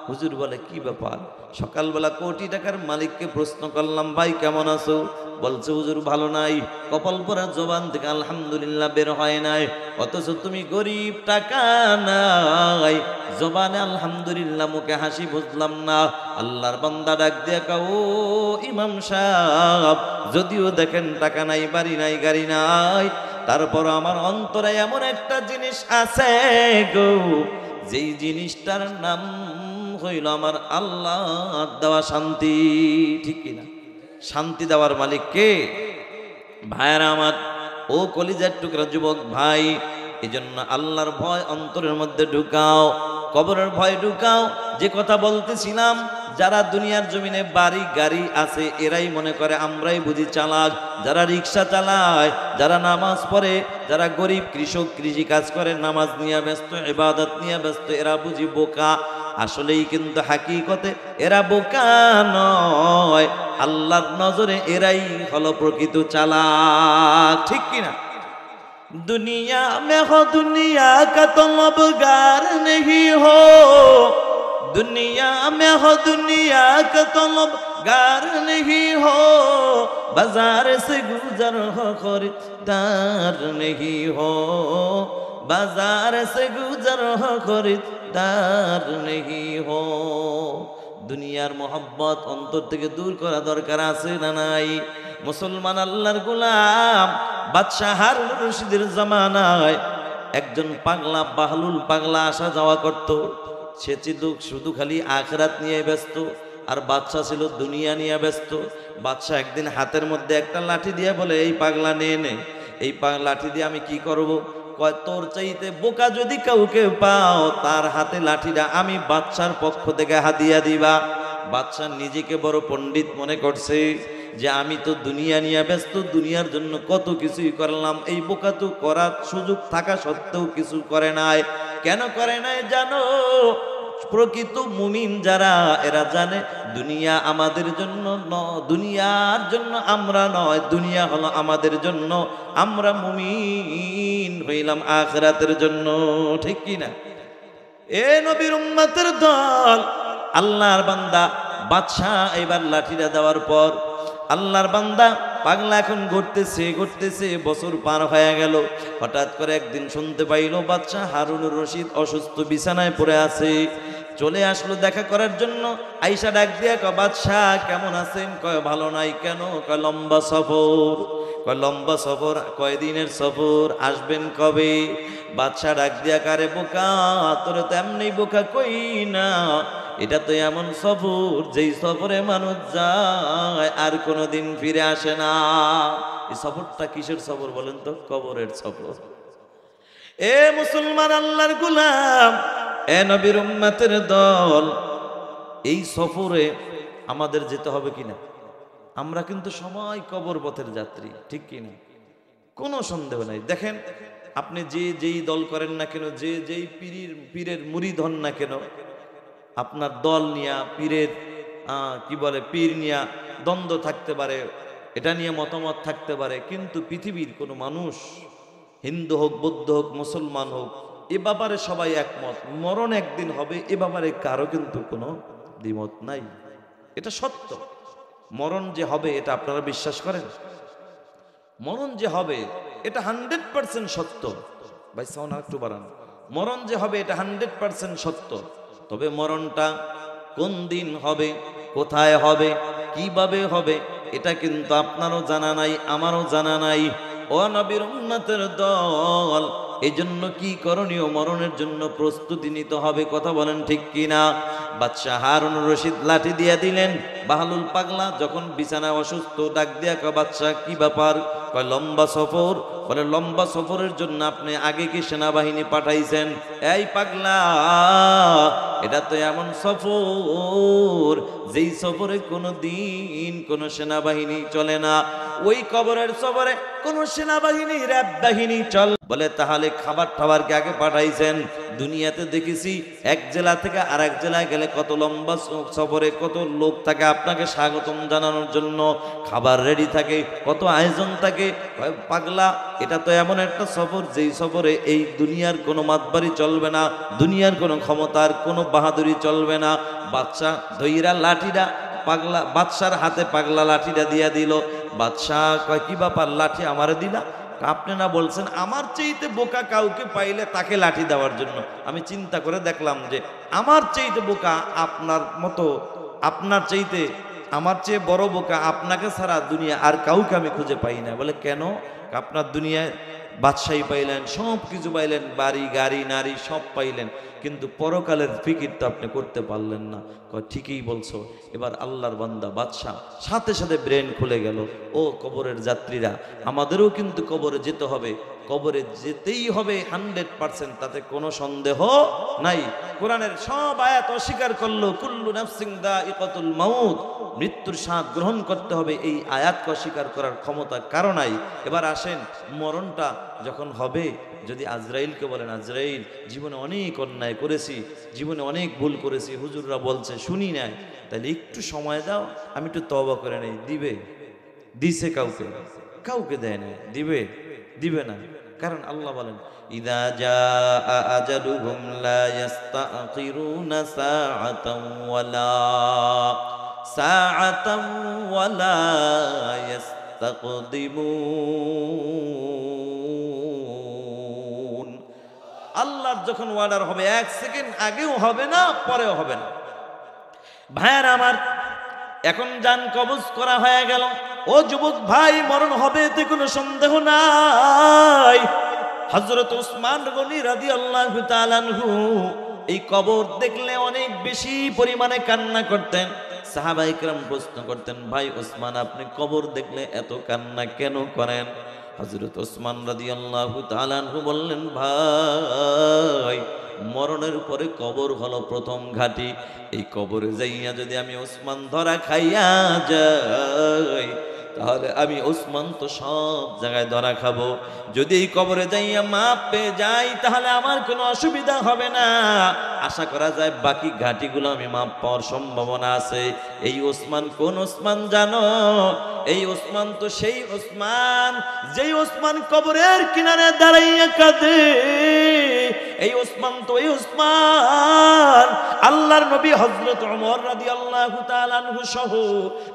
হুজুর বলে, কি ব্যাপার? সকালবেলা কোটি টাকার মালিককে প্রশ্ন করলাম, ভাই কেমন আছো? বলছে, হুজুর ভালো নাই। কপাল পরা জবান থেকে আলহামদুলিল্লাহ বের হয় নাই, অথচ তুমি গরিব, টাকা নাই, জবানে আলহামদুলিল্লাহ, মুখে হাসি বুঝলাম না। আল্লাহর বান্দা ডাক দিয়ে কয়, ও ইমাম সাহেব, যদিও দেখেন টাকা নাই, বাড়ি নাই, গাড়ি নাই, তারপর আমার অন্তরে এমন একটা জিনিস আছে গো, যেই জিনিসটার নাম হইল আমার আল্লাহ দেওয়া শান্তি। ঠিক কিনা? শান্তি দেওয়ার মালিক কে? ভাইরা আমার, ও কলিজার টুকরা যুবক ভাই, এজন্য আল্লাহর ভয় অন্তরের মধ্যে ঢুকাও, কবরের ভয় ঢুকাও। যে কথা বলতেছিলাম, যারা দুনিয়ার জমিনে বাড়ি গাড়ি আছে এরাই মনে করে আমরাই বুঝি চালাক, যারা রিক্সা চালায়, যারা নামাজ পড়ে, যারা গরিব কৃষক কৃষি কাজ করে, নামাজ নিয়ে ব্যস্ত, ইবাদত নিয়ে ব্যস্ত, এরা বুঝি বোকা। আসলেই কিন্তু হাকিকতে এরা বোকা নয়, আল্লাহর নজরে এরাই হলো প্রকৃত চালাক। ঠিক কিনা? दुनिया में हो दुनिया का तलबगार नहीं हो, दुनिया में हो दुनिया का तलबगार नहीं हो, बाजार से गुजर हो खरीदार नहीं हो, बाजार से गुजर हो खरीदार नहीं हो। দুনিয়ার মোহাব্বত অন্তর থেকে দূর করা দরকার আছে না নাই? মুসলমান আল্লাহর গোলাম বাদশাহ হারুন রশিদের জামানায় একজন পাগলা, বাহলুল পাগলা আসা যাওয়া করত। সে ছিল শুধু খালি আখিরাত নিয়ে ব্যস্ত, আর বাদশাহ ছিল দুনিয়া নিয়ে ব্যস্ত। বাদশাহ একদিন হাতের মধ্যে একটা লাঠি দিয়ে বলে, এই পাগলা নিয়ে নে, এই লাঠি দিয়ে আমি কি করব? কয়, তোর চাইতে বোকা যদি কাউকে পাও তার হাতে লাঠিটা আমি বাদশার পক্ষ থেকে হাদিয়া দিবা। বাদশাহ নিজেকে বড় পণ্ডিত মনে করছে যে আমি তো দুনিয়া নিয়ে ব্যস্ত, দুনিয়ার জন্য কত কিছুই করলাম, এই বোকা তো করার সুযোগ থাকা সত্ত্বেও কিছু করে নাই। কেন করে নাই জানো? প্রকৃত মুমিন যারা, এরা জানে দুনিয়া আমাদের জন্য দুনিয়ার জন্য আমরা নয়, দুনিয়া হলো আমাদের জন্য, আমরা মুমিন হইলাম আখিরাতের জন্য। ঠিক কি না? এ নবীর উম্মতের দল, আল্লাহর বান্দা বাদশাহ এবার লাঠিটা দেওয়ার পর আল্লাহর বান্দা পাগলা এখন ঘুরতেছে, বছর পার হয়ে গেল। হঠাৎ করে একদিন শুনতে পাইল বাদশাহ হারুনুর রশিদ অসুস্থ, বিছানায় পড়ে আছে। চলে আসলো দেখা করার জন্য। আইসা ডাক দিয়া কয়, বাদশাহ কেমন আছেন? কয়, ভালো নাই। কেন? কয়, লম্বা সফর। কয়, লম্বা সফর? কয়দিনের সফর? আসবেন কবে? বাদশাহ ডাক দিয়া, কারে বোকা, তোরে তো এমনি বোকা কই না, এটা তো এমন সফর যেই সফরে মানুষ যায় আর কোনোদিন ফিরে আসে না। এই সফরটা কিসের সফর বলেন তো? কবরের সফর। এ মুসলমান আল্লাহর গোলাম, এ নবীর উম্মতের দল, এই সফরে আমাদের যেতে হবে কিনা? আমরা কিন্তু সবাই কবর পথের যাত্রী। ঠিক কিনা? কোনো সন্দেহ নাই। দেখেন, আপনি যেই দল করেন না কেন, যেই পীরের মুরিদ হন না কেন, আপনার দল নিয়া, পীরের কি বলে, পীর নিয়া দ্বন্দ্ব থাকতে পারে, এটা নিয়ে মতামত থাকতে পারে, কিন্তু পৃথিবীর কোনো মানুষ, হিন্দু হোক, বৌদ্ধ হোক, মুসলমান হোক, এ ব্যাপারে সবাই একমত, মরণ একদিন হবে। এ ব্যাপারে কারো কিন্তু কোনো দ্বিমত নাই। এটা সত্য। মরণ যে হবে এটা আপনারা বিশ্বাস করেন? মরণ যে হবে এটা 100% সত্য। ভাই সাউন্ড একটু বাড়ান। মরণ যে হবে এটা 100% সত্য। তবে মরণটা কোন দিন হবে, কোথায় হবে, কিভাবে হবে, এটা কিন্তু আপনারও জানা নাই, আমারও জানা নাই। ও নবীর উম্মতের দল, এজন্য কি করণীয়? মরণের জন্য প্রস্তুতি নিতে হবে। কথা বলেন ঠিক কিনা? বাদশাহ হারুন রশিদ লাঠি দিয়ে দিলেন। বাহলুল পাগলা যখন বিছানায় অসুস্থ, ডাক দিয়া কয়, বাদশাহ কি ব্যাপার? কয়, লম্বা সফর। বলে, লম্বা সফরের জন্য আপনি আগে কি সেনাবাহিনী পাঠাইছেন? এই পাগলা, এটা তো এমন সফর যেই সফরে কোনো দিন কোনো সেনাবাহিনী চলে না। ওই কবরের সফরে কোনো সেনাবাহিনী, র‍্যাব বাহিনী চল। বলে, তাহলে খাবার টাবারকে আগে পাঠাইছেন? দুনিয়াতে দেখেছি এক জেলা থেকে আর এক জেলায় গেলে কত লম্বা সফরে কত লোক থাকে আপনাকে স্বাগতম জানানোর জন্য, খাবার রেডি থাকে, কত আয়োজন থাকে। পাগলা, এটা তো এমন একটা সফর যেই সফরে এই দুনিয়ার কোনো মাতবাড়ি চলবে না, দুনিয়ার কোনো ক্ষমতার কোনো বাহাদুরি চলবে না। বাদশাহ ধইরা লাঠিটা পাগলা, বাদশার হাতে পাগলা লাঠিটা দিয়া দিল। বাদশাহ কয়, কি ব্যাপার, লাঠি আমারে দিলা? আপনি না বলছেন আমার চাইতে বোকা কাউকে পাইলে তাকে লাঠি দেওয়ার জন্য? আমি চিন্তা করে দেখলাম যে আমার চাইতে বোকা আপনার মতো, আপনার চাইতে আমার চেয়ে বড় বোকা আপনাকে ছাড়া দুনিয়া আর কাউকে আমি খুঁজে পাই না। বলে, কেন? আপনার দুনিয়ায় বাদশাহী পাইলেন, সব কিছু পাইলেন, বাড়ি গাড়ি নারী সব পাইলেন, কিন্তু পরকালের ফিকির তো আপনি করতে পারলেন না। কয় ঠিকই বলছো। এবার আল্লাহর বান্দা বাদশাহ সাথে সাথে ব্রেন খুলে গেল, ও কবরের যাত্রীরা, আমাদেরও কিন্তু কবরে যেতে হবে, কবরে যেতেই হবে 100%, তাতে কোনো সন্দেহ নাই। কোরআনের সব আয়াত অস্বীকার করলো, কুল্লু নাফসিন দাইকাতুল মাউত, মৃত্যুর স্বাদ গ্রহণ করতে হবে, এই আয়াতকে অস্বীকার করার ক্ষমতা কারো নাই। এবার আসেন, মরণটা যখন হবে, যদি আজরাইলকে বলেন, আজরাইল জীবনে অনেক অন্যায় করেছি, জীবনে অনেক ভুল করেছি, হুজুররা বলছে শুনি নাই, তাহলে একটু সময় দাও, আমি একটু তওবা করে নেই। দিবে? দিছে কাউকে? কাউকে দেয় না। দিবে? দিবে না। কারণ আল্লাহ বলেন, ইদা জাআ আজালুহুম লা ইস্তাখিরুনা সাআতান ওয়ালা ইস্তাকদিমুন। আল্লাহর যখন অর্ডার হবে 1 সেকেন্ড আগেও হবে না, পরেও হবে না। ভাইয়ার আমার, এখন জান কবজ করা হয়ে গেল। ও যুবক ভাই, মরণ হবে এতে কোনো সন্দেহ নাই। হযরত উসমান গনি রাদিয়াল্লাহু তাআলা আনহু এই কবর দেখলে অনেক বেশি পরিমাণে কান্না করতেন। সাহাবায়ে কেরাম প্রশ্ন করতেন, ভাই ওসমান, আপনি কবর দেখলে এত কান্না কেন করেন? হযরত ওসমান রাদিয়াল্লাহু তাআলা আনহু বললেন, ভাই, মরণের পরে কবর হলো প্রথম ঘাঁটি। এই কবরে যাইয়া যদি আমি ওসমান ধরা খাইয়া যাই, তাহলে আমি ওসমান তো সব জায়গায় ধরা খাবো। যদি এই কবরে যাইয়া মাপ পেয়ে যাই, তাহলে আমার কোনো অসুবিধা হবে না। আশা করা যায় বাকি ঘাটিগুলো আমি মাপ পাওয়ার সম্ভাবনা আছে। এই ওসমান কোন ওসমান জানো? এই ওসমান তো সেই ওসমান, যেই ওসমান কবরের কিনারে দাঁড়াইয়া কাঁদে। এই ওসমান তো এই ওসমান, আল্লাহর নবী হযরত ওমর রাদিয়াল্লাহু তাআলা আনহু সহ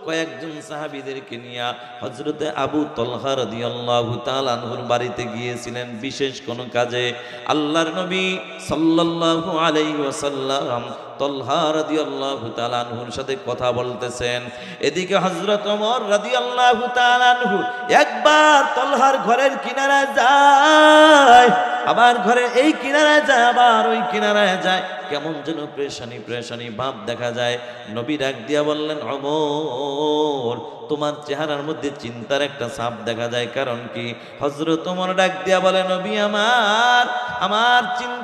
কয়েকজন সাহাবীদেরকে নিয়ে হযরতে আবু তলহা রাদিয়াল্লাহু তাআলা আনহুর বাড়িতে গিয়েছিলেন বিশেষ কোনো কাজে। আল্লাহর নবী সাল্লাল্লাহু আলাইহি ওয়াসাল্লাম তলহা রাদিয়াল্লাহু তাআলা আনহুর সাথে কথা বলতেছেন। এদিকে হযরত ওমর রাদিয়াল্লাহু তাআলা আনহু একবার তলহার ঘরের কিনারায় যায়, আবার ঘরে এই কিনারায় যায়, আবার ওই কিনারায় যায়। কেমন যেন পেরেশানি পেরেশানি ভাব দেখা যায়। নবী ডাক দিয়া বললেন, ওমর, তোমার চেহারার মধ্যে চিন্তার একটা ছাপ দেখা যায়, কারণ কি? হযরত ওমর ডাক দিয়া বলে, নবী আমার, আমার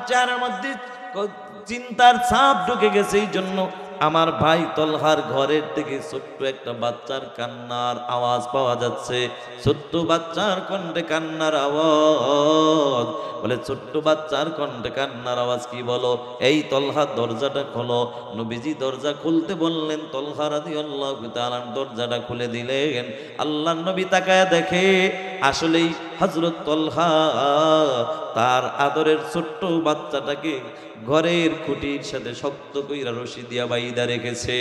চেহারার মধ্যে চিন্তার ছাপ ঢুকে গেছে, এই জন্য আমার ভাই তলহার ঘরের থেকে ছোট্ট একটা বাচ্চার কান্নার আওয়াজ পাওয়া যাচ্ছে। ছোট্ট বাচ্চার কণ্ঠে কান্নার আওয়াজ। বলে, ছোট্ট বাচ্চার কণ্ঠে কান্নার আওয়াজ কি বলো? এই তলহার দরজাটা খোলো। নবীজি দরজা খুলতে বললেন, তলহা রাদিয়াল্লাহু তাআলা দরজাটা খুলে দিলেন। আল্লাহর নবী তাকায় দেখে, আসলেই হযরত তলহা তার আদরের ছোট্ট বাচ্চাটাকে ঘরের খুঁটির সাথে শক্ত কইরা রশি দিয়া বাইদা রেখেছে।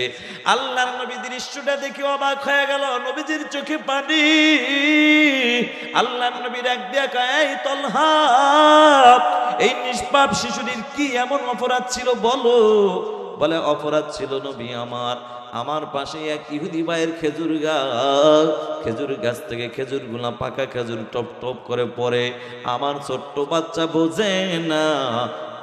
আল্লাহর নবী দৃশ্যটা দেখে অবাক হয়ে গেল, নবীজির চোখে পানি। আল্লাহর নবী ডাক দিয়া কয়, এই তলহা, এই নিষ্পাপ শিশুটির কি এমন অপরাধ ছিল বলো? বলে, অপরাধ ছিল নবী আমার, আমার পাশে এক ইহুদি ভাইয়ের খেজুর গাছ থেকে খেজুরগুলা, পাকা খেজুর টপ টপ করে পড়ে। আমার ছোট্ট বাচ্চা বোঝে না,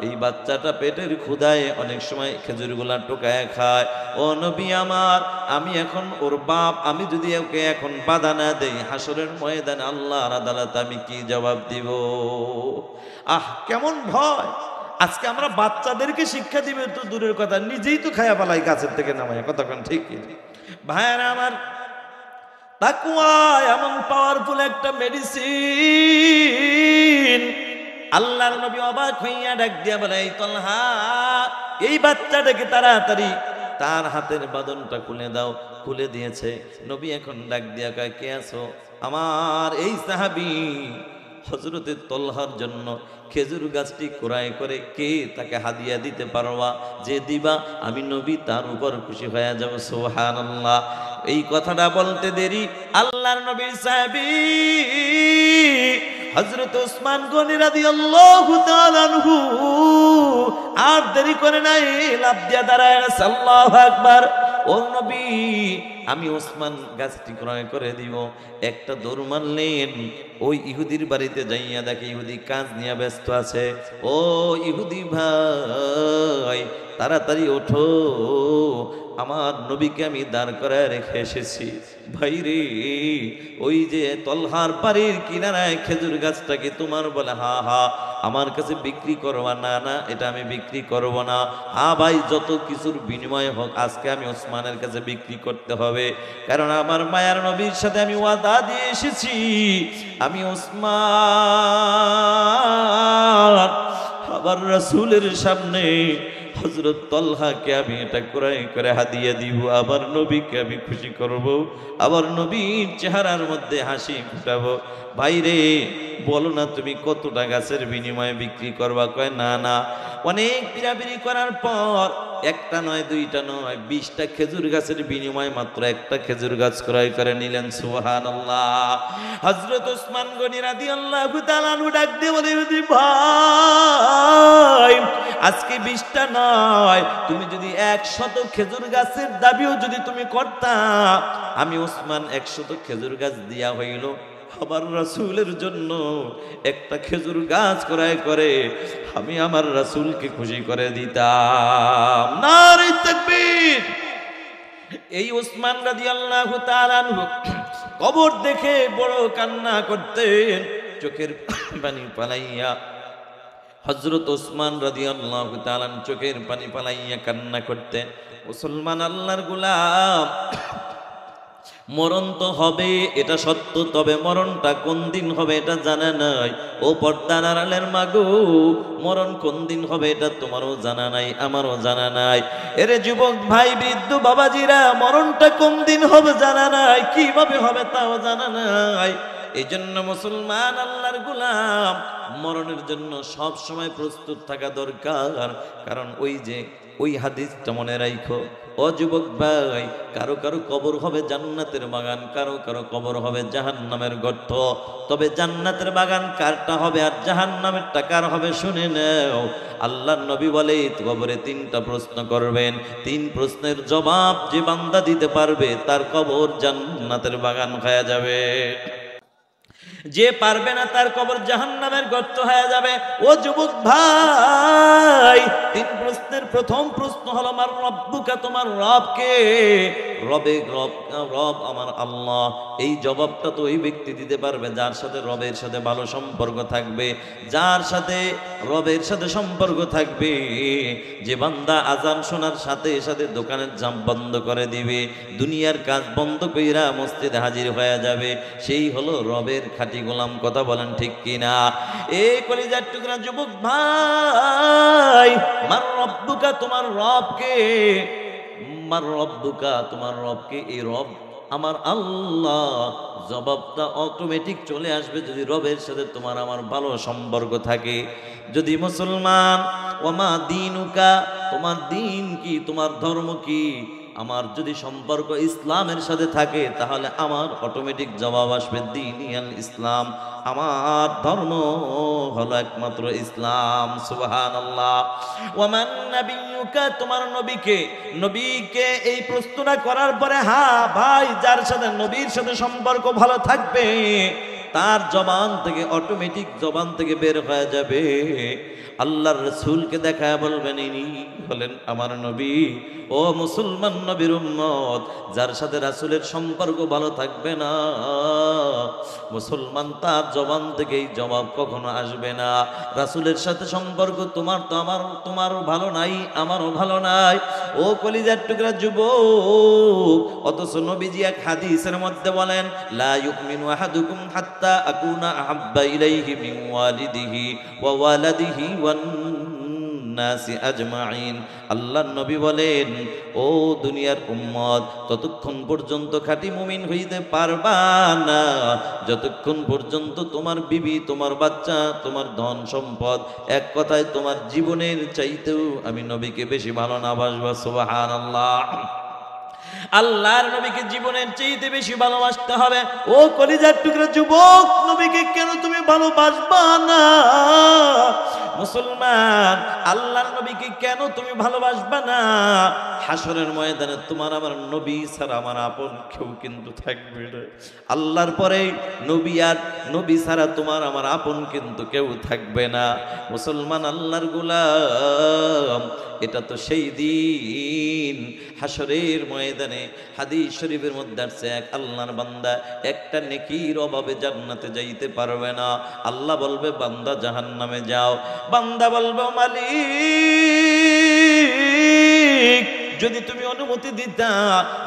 এই বাচ্চাটা পেটের ক্ষুধায় অনেক সময় খেজুরগুলা টোকায় খায়। ও নবী আমার, আমি এখন ওর বাপ, আমি যদি ওকে এখন বাধা না দেই, হাসরের ময়দানে আল্লাহর আদালতে আমি কি জবাব দিব? আহ, কেমন ভয়! আজকে আমরা বাচ্চাদেরকে শিক্ষা দিবে তো দূরের কথা, নিজেই তো খায়া পালাই গাছের থেকে নামায়। কতক্ষণ ঠিক ভাইয়ারা আমার, তাকওয়া এমন পাওয়ারফুল একটা মেডিসিন। আল্লাহর নবী অবাক হইয়া ডাক দিয়া বলে, এই তলহা, এই বাচ্চাটাকে তাড়াতাড়ি তার হাতের বাঁধনটা খুলে দাও। খুলে দিয়েছে। নবী এখন ডাক দিয়া কয়, কে আছো? আমার এই সাহাবী হযরতে তলহার জন্য খেজুর গাছটি ক্রয় করে কে তাকে হাদিয়া দিতে পারবা? যে দিবা আমি নবী তার উপর খুশি হয়ে যাব। সুবহানাল্লাহ। এই কথাটা বলতে দেরি আল্লাহর নবীর সাহাবী হযরত উসমান গনি রাদিয়াল্লাহু তাআলা আনহু আর দেরি করে নাই, লাফ দিয়া দাঁড়ায় গেছে। আল্লাহু আকবার। ও নবী, আমি ওসমান গাছটি ক্রয় করে দিব। একটা দৌড় মারলেন, ওই ইহুদির বাড়িতে যাইয়া দেখে ইহুদি কাজ নিয়ে ব্যস্ত আছে। ও ইহুদি ভাই, তাড়াতাড়ি ওঠো, আমার নবীকে আমি দাঁড় করায় রেখে এসেছি। ভাই রে, ওই যে তলহার বাড়ির কিনারায় খেজুর গাছটাকে তোমার বলে? হা হা, আমার কাছে বিক্রি করবা? না না, এটা আমি বিক্রি করব না। হা ভাই, যত কিছুর বিনিময় হোক আজকে আমি ওসমানের কাছে বিক্রি করতে হবে, কারণ আমার মায়ার নবীর সাথে আমি ওয়াদা দিয়ে এসেছি, আমি ওসমান আবার রাসূলের সামনে হযরত তলহাকে আমি এটা ক্রয় করে হাদিয়া দিব, আবার নবীকে আমি খুশি করব, আবার নবীর চেহারার মধ্যে হাসি ফুটাবো। ভাইরে, বলো না তুমি কতটা গাছের বিনিময়ে বিক্রি করবা? কয় না না। অনেক পিরাপিরি করার পর একটা নয়, দুইটা নয়, 20টা খেজুর গাছের বিনিময়ে মাত্র একটা খেজুর গাছ ক্রয় করে নিলেন। সুবহানাল্লাহ। হযরত ওসমান গনি রাদিয়াল্লাহু তাআলা আনহু ডাক দিয়ে বলে, ভাই আজকে 20টা নয়, তুমি যদি 100 খেজুর গাছের দাবিও যদি তুমি করতা, আমি ওসমান 100 খেজুর গাছ দিয়া হইল আমার রাসূলের জন্য একটা খেজুর গাছ ক্রয় করে আমি আমার রাসূলকে খুশি করে দিতাম। নারে তাকবীর। এই ওসমান রাদিয়াল্লাহু তাআলা আনহু কবর দেখে বড় কান্না করতেন, চোখের পানি পালাইয়া। হযরত ওসমান রাদিয়াল্লাহু তাআলা চোখের পানি পালাইয়া কান্না করতেন। মুসলমান আল্লাহর গোলাম, মরণ তো হবে এটা সত্য, তবে মরণটা কোন দিন হবে এটা জানা নাই। ও পর্দার আড়ালের মাগো, মরণ কোন দিন হবে এটা তোমারও জানা নাই, আমারও জানা নাই। এরে যুবক ভাই, বৃদ্ধ বাবাজিরা, মরণটা কোন দিন হবে জানা নাই, কিভাবে হবে তাও জানা নাই। এই জন্য মুসলমান আল্লাহর গোলাম, মরণের জন্য সব সময় প্রস্তুত থাকা দরকার। কারণ ওই হাদিসটা মনে রাখো ও যুবক ভাই, কারো কারো কবর হবে জান্নাতের বাগান, কারো কারো কবর হবে জাহান্নামের গর্ত। তবে জান্নাতের বাগান কারটা হবে আর জাহান্নামেরটা কার হবে শুনে নাও। আল্লাহর নবী বলে, কবরে 3টা প্রশ্ন করবেন, 3 প্রশ্নের জবাব যে বান্দা দিতে পারবে তার কবর জান্নাতের বাগান হয়ে যাবে, যে পারবে না তার কবর জাহান্নামের গর্ত হয়ে যাবে। ও যুবক ভাই, 3 প্রশ্নের প্রথম প্রশ্ন হলো মার রব্বুকা, তোমার রব কে? রব আমার আল্লাহ। এই জবাবটা তো ওই ব্যক্তি দিতে পারবে যার সাথে রবের সাথে ভালো সম্পর্ক থাকবে, যার সাথে রবের সাথে সম্পর্ক থাকবে। যে বান্দা আজান শোনার সাথে সাথে দোকানের জাম বন্ধ করে দিবে, দুনিয়ার কাজ বন্ধ কইরা মসজিদে হাজির হয়ে যাবে, সেই হলো রবের খাঁটি গোলাম। কথা বলেন ঠিক কিনা? এই কলিজার টুকরা যুবক ভাই, মার রব্বুকা, তোমার রব কে? মার রব্বুকা, তোমার রব কে? এই রব আমার আল্লাহ। জবাবটা অটোমেটিক চলে আসবে যদি রবের সাথে তোমার আমার ভালো সম্পর্ক থাকে। যদি মুসলমান, ওমা দীনুকা, তোমার দিন কি, তোমার ধর্ম কি? আমার যদি সম্পর্ক ইসলামের সাথে থাকে তাহলে আমার অটোমেটিক জবাব আসবে দীনিয়াল ইসলাম, আমার ধর্ম হলো একমাত্র ইসলাম। সুবহানাল্লাহ। ওয়ামান নাবিয়ুকা, তোমার নবীকে? নবীকে এই প্রশ্নটা করার পরে, হ্যাঁ ভাই, যার সাথে নবীর সাথে সম্পর্ক ভালো থাকবে তার জবান থেকে অটোমেটিক জবান থেকে বের হয়ে যাবে, আল্লাহর রাসূলকে দেখায় বলবেন ইনি হলেন আমার নবী। ও মুসলমান নবীর উম্মত, যার সাথে রাসূলের সম্পর্ক ভালো থাকবে না মুসলমান, তার জবান থেকে এই জবাব কখনো আসবে না। রাসূলের সাথে সম্পর্ক তোমার তো তোমারও ভালো নাই, আমারও ভালো নাই। ও কলিজার টুকরা যুবক, অথচ নবীজি এক হাদিসের মধ্যে বলেন, লা ইউমিনু আহাদুকুম হাত্তা আকুনা আহাব্বা ইলাইহি মিন ওয়ালিদিহি ওয়া ওয়ালাদিহি ওয়ান নাসি আজমাইন। আল্লাহর নবী বলেন, ও দুনিয়ার উম্মত, ততক্ষণ পর্যন্ত খাঁটি মুমিন হইতে পারবা না যতক্ষণ পর্যন্ত তোমার বিবি, তোমার বাচ্চা, তোমার ধন সম্পদ, এক কথায় তোমার জীবনের চাইতেও আমি নবীকে বেশি ভালো না বাসবা। সুবহানাল্লাহ। আল্লাহর নবীকে জীবনের চাইতে বেশি ভালোবাসতে হবে। ও কলিজার টুকরা যুবক, নবীকে কেন তুমি ভালোবাসবা না? মুসলমান, আল্লাহর নবীকে কেন তুমি ভালোবাসবে না? হাসরের ময়দানে তোমার আমার নবী ছাড়া আমার আপন কেউ কিন্তু থাকবে না। আল্লাহর পরে নবী, আর নবী ছাড়া তোমার আমার আপন কিন্তু কেউ থাকবে না। মুসলমান, আল্লাহর গোলাম, এটা তো সেই দিন হাসরের ময়দানে। হাদিস শরীফের মধ্যে আছে, এক আল্লাহর বান্দা একটা নেকির অভাবে জান্নাতে যাইতে পারবে না। আল্লাহ বলবে বান্দা জাহান্নামে যাও। বান্দা বলবে মালিক, যদি তুমি অনুমতি দিতা,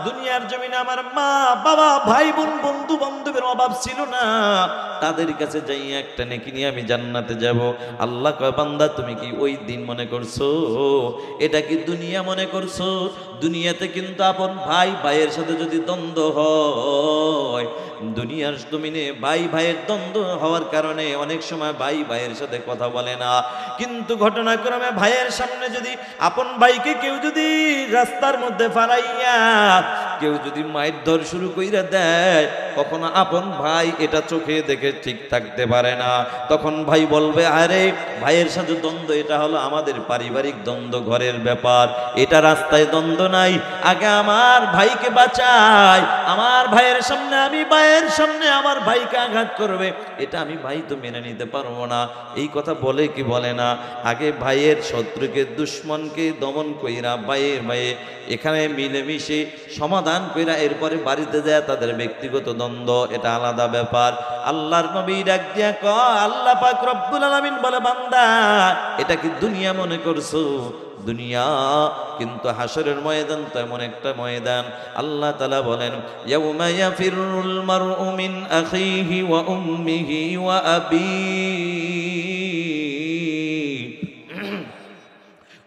দুনিয়ার জমিনে আমার মা বাবা ভাই বোন বন্ধু বান্ধবের অভাব ছিল না, তাদের কাছে যাই একটা নেকি নিয়ে আমি জান্নাতে যাব। আল্লাহ কয় বান্দা তুমি কি ওই দিন মনে করছো? এটা কি দুনিয়া মনে করছো? দুনিয়াতে কিন্তু আপন ভাই ভাইয়ের সাথে যদি দ্বন্দ্ব হয়, দুনিয়ার জমিনে ভাই ভাইয়ের দ্বন্দ্ব হওয়ার কারণে অনেক সময় ভাই ভাইয়ের সাথে কথা বলে না, কিন্তু ঘটনাক্রমে ভাইয়ের সামনে যদি আপন ভাইকে কেউ যদি রাস্তার মধ্যে ফালাইয়া কেউ যদি মায়ের ধর শুরু কইরা দেয়, কখনো আপন ভাই এটা চোখে দেখে ঠিক থাকতে পারে না। তখন ভাই বলবে আরে ভাইয়ের সাথে দ্বন্দ্ব, এটা হলো আমাদের পারিবারিক দ্বন্দ্ব, ঘরের ব্যাপার, এটা রাস্তায় দ্বন্দ্ব নাই, আগে আমার ভাইকে বাঁচাই। আমার ভাইয়ের সামনে আমি ভাইয়ের সামনে আমার ভাইকে আঘাত করবে, এটা আমি ভাই তো মেনে নিতে পারবো না। এই কথা বলে কি বলে না? আগে ভাইয়ের শত্রুকে দুশ্মনকে দমন কইরা ভাইয়ের ভাইয়ে এখানে মিলেমিশে সমাধান কইরা এরপরে বাড়িতে যায় তাদের ব্যক্তিগত দ্বন্দ্ব, এটা আলাদা ব্যাপার। আল্লাহর নবী ডাক দিয়া কয়, আল্লাহ পাক রব্বুল আলামিন বলে বান্দা এটা কি দুনিয়া মনে করছো? দুনিয়া কিন্তু হাসরের ময়দান তো এমন একটা ময়দান, আল্লাহ তাআলা বলেন ইয়াউমা ইয়াফিরুল মারউ মিন আখিহি ওয়া উম্মিহি ওয়া আবিহি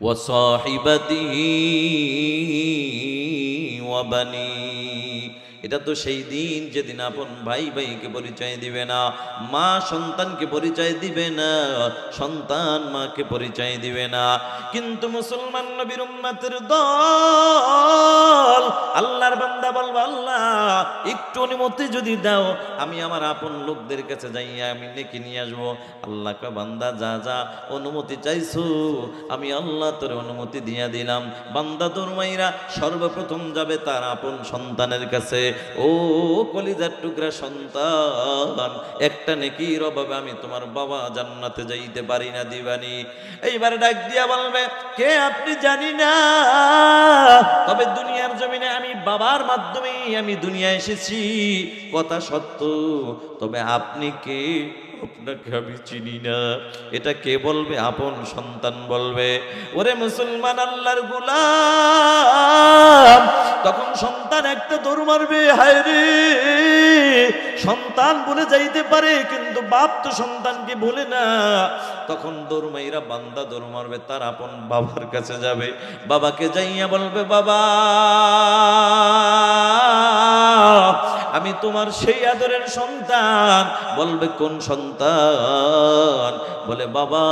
ওয়া সাহিবাতিহি ওয়া বানি। এটা তো সেই দিন যেদিন আপন ভাই ভাইকে পরিচয় দিবে না, মা সন্তানকে পরিচয় দিবে না, সন্তান মাকে পরিচয় দিবে না। কিন্তু মুসলমান নবীর উম্মতের দল আল্লাহর বান্দা বলবে আল্লাহ একটু অনুমতি যদি দাও, আমি আমার আপন লোকদের কাছে যাইয়া আমি নেকি নিয়ে আসবো। আল্লাহ কয় বান্দা যা যা, অনুমতি চাইছো আমি আল্লাহ তোর অনুমতি দিয়া দিলাম। বান্দা তোর মাইরা সর্বপ্রথম যাবে তার আপন সন্তানের কাছে। ও কলিজার টুকরা সন্তান, একটা নেকির অভাবে আমি তোমার বাবা জান্নাতে যাইতে পারি না, দিবানি। এইবার ডাক দিয়া বলবে কে আপনি? জানি না, তবে দুনিয়ার জমিনে আমি বাবার মাধ্যমেই আমি দুনিয়া এসেছি, কথা সত্য, তবে আপনি কে? আপনাকে আমি চিনি না। এটা কে বলবে? আপন সন্তান বলবে। ওরে মুসলমান, আল্লাহর গোলাম, তখন সন্তান একটা দৌড় মারবে, হায় রে সন্তান বলে যাইতে পারে কিন্তু বাপ তো সন্তানকে বলে না। তখন দৌড় মাইরা বান্দা দৌড় মারবে, তার আপন বাবার কাছে যাবে, বাবাকে যাইয়া বলবে বাবা আমি তোমার সেই আদরের সন্তান। বলবে কোন সন্তান? বলে বাবা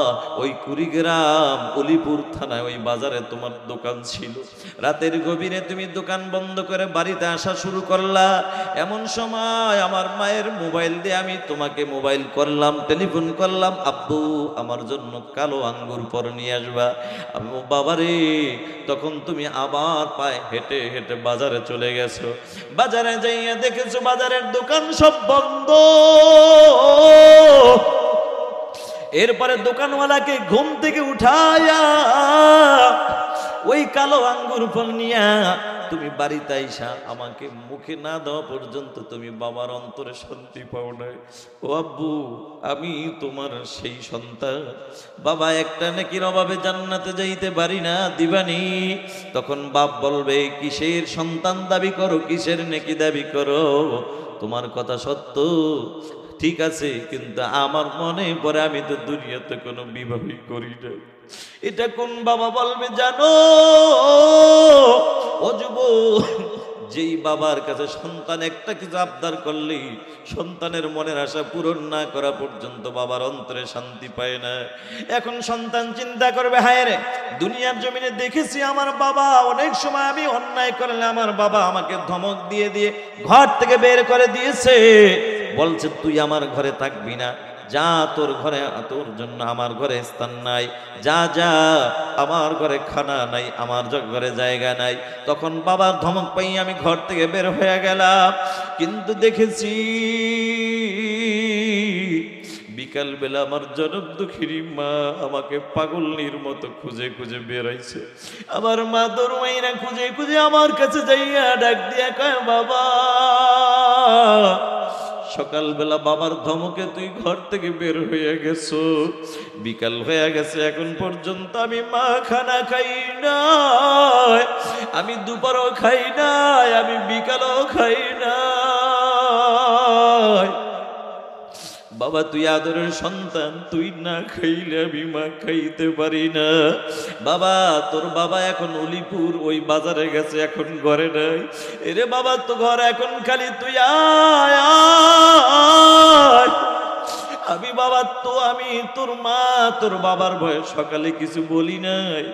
ওই কুড়িগ্রাম অলিপুর থানায় ওই বাজারে তোমার দোকান ছিল, রাতের গভীরে তুমি দোকান বন্ধ করে বাড়িতে আসা শুরু করলা, এমন সময় আমার মায়ের মোবাইল দিয়ে আমি তোমাকে মোবাইল করলাম, টেলিফোন করলাম, আব্বু আমার জন্য কালো আঙ্গুর পর নিয়ে আসবা। আমি বাবারে, তখন তুমি আবার পায়ে হেঁটে হেঁটে বাজারে চলে গেছো, বাজারে যাইয়া দেখেছো বাজারের দোকান সব বন্ধ। এরপরে দোকানওয়ালাকে ঘুম থেকে উঠায়া ওই কালো আঙ্গুর ফল নিয়া তুমি বাড়িতে আইসা আমাকে মুখে না দেওয়া পর্যন্ত তুমি বাবার অন্তরে শান্তি পাও নাই। ও আব্বু আমি তোমার সেই সন্তান, বাবা একটা নেকির অভাবে জান্নাতে যাইতে পারি না, দিবানি। তখন বাপ বলবে কিসের সন্তান দাবি করো, কিসের নেকি দাবি করো? তোমার কথা সত্য ঠিক আছে, কিন্তু আমার মনে পড়ে আমি তো দুনিয়াতে কোনো বিবাহই করি না। এটা কোন বাবা বলবে জানো? ও যুবক, যেই বাবার কাছে সন্তান একটা কিছু আবদার করলেই সন্তানের মনের আশা পূরণ না করা পর্যন্ত বাবার অন্তরে শান্তি পায় না। এখন সন্তান চিন্তা করবে হায় রে, দুনিয়ার জমিনে দেখেছি আমার বাবা অনেক সময় আমি অন্যায় করলে আমার বাবা আমাকে ধমক দিয়ে দিয়ে ঘর থেকে বের করে দিয়েছে, বলছে তুই আমার ঘরে থাকবি না, যা তোর ঘরে, তোর জন্য আমার ঘরে স্থান নাই, যা যা আমার ঘরে খানা নাই, আমার ঘরে জায়গা নাই। তখন বাবার ধমক পাই আমি ঘর থেকে বের হয়ে গেলাম। কিন্তু দেখেছি বিকাল বেলা আমার জনম দুঃখিনী মা আমাকে পাগলনির মতো খুঁজে খুঁজে বেড়াইছে। আমার মা দরমাইরা খুঁজে খুঁজে আমার কাছে যাইয়া ডাক দিয়া কয়, বাবা। সকালবেলা বাবার ধমকে তুই ঘর থেকে বের হয়ে গেছো, বিকাল হয়ে গেছে, এখন পর্যন্ত আমি মা খানা খাই নাই, আমি দুপুরও খাই নাই, আমি বিকালও খাই নাই। বাবা তুই আদরের সন্তান, তুই না খাইলে আমি মা খাইতে পারি না। বাবা তোর বাবা এখন অলিপুর ওই বাজারে গেছে, এখন ঘরে নাই। এরে বাবা তো ঘর এখন খালি, তুই আয় আয়। আমি বাবা তো আমি তোর মা, তোর বাবার ভয়ে সকালে কিছু বলি নাই,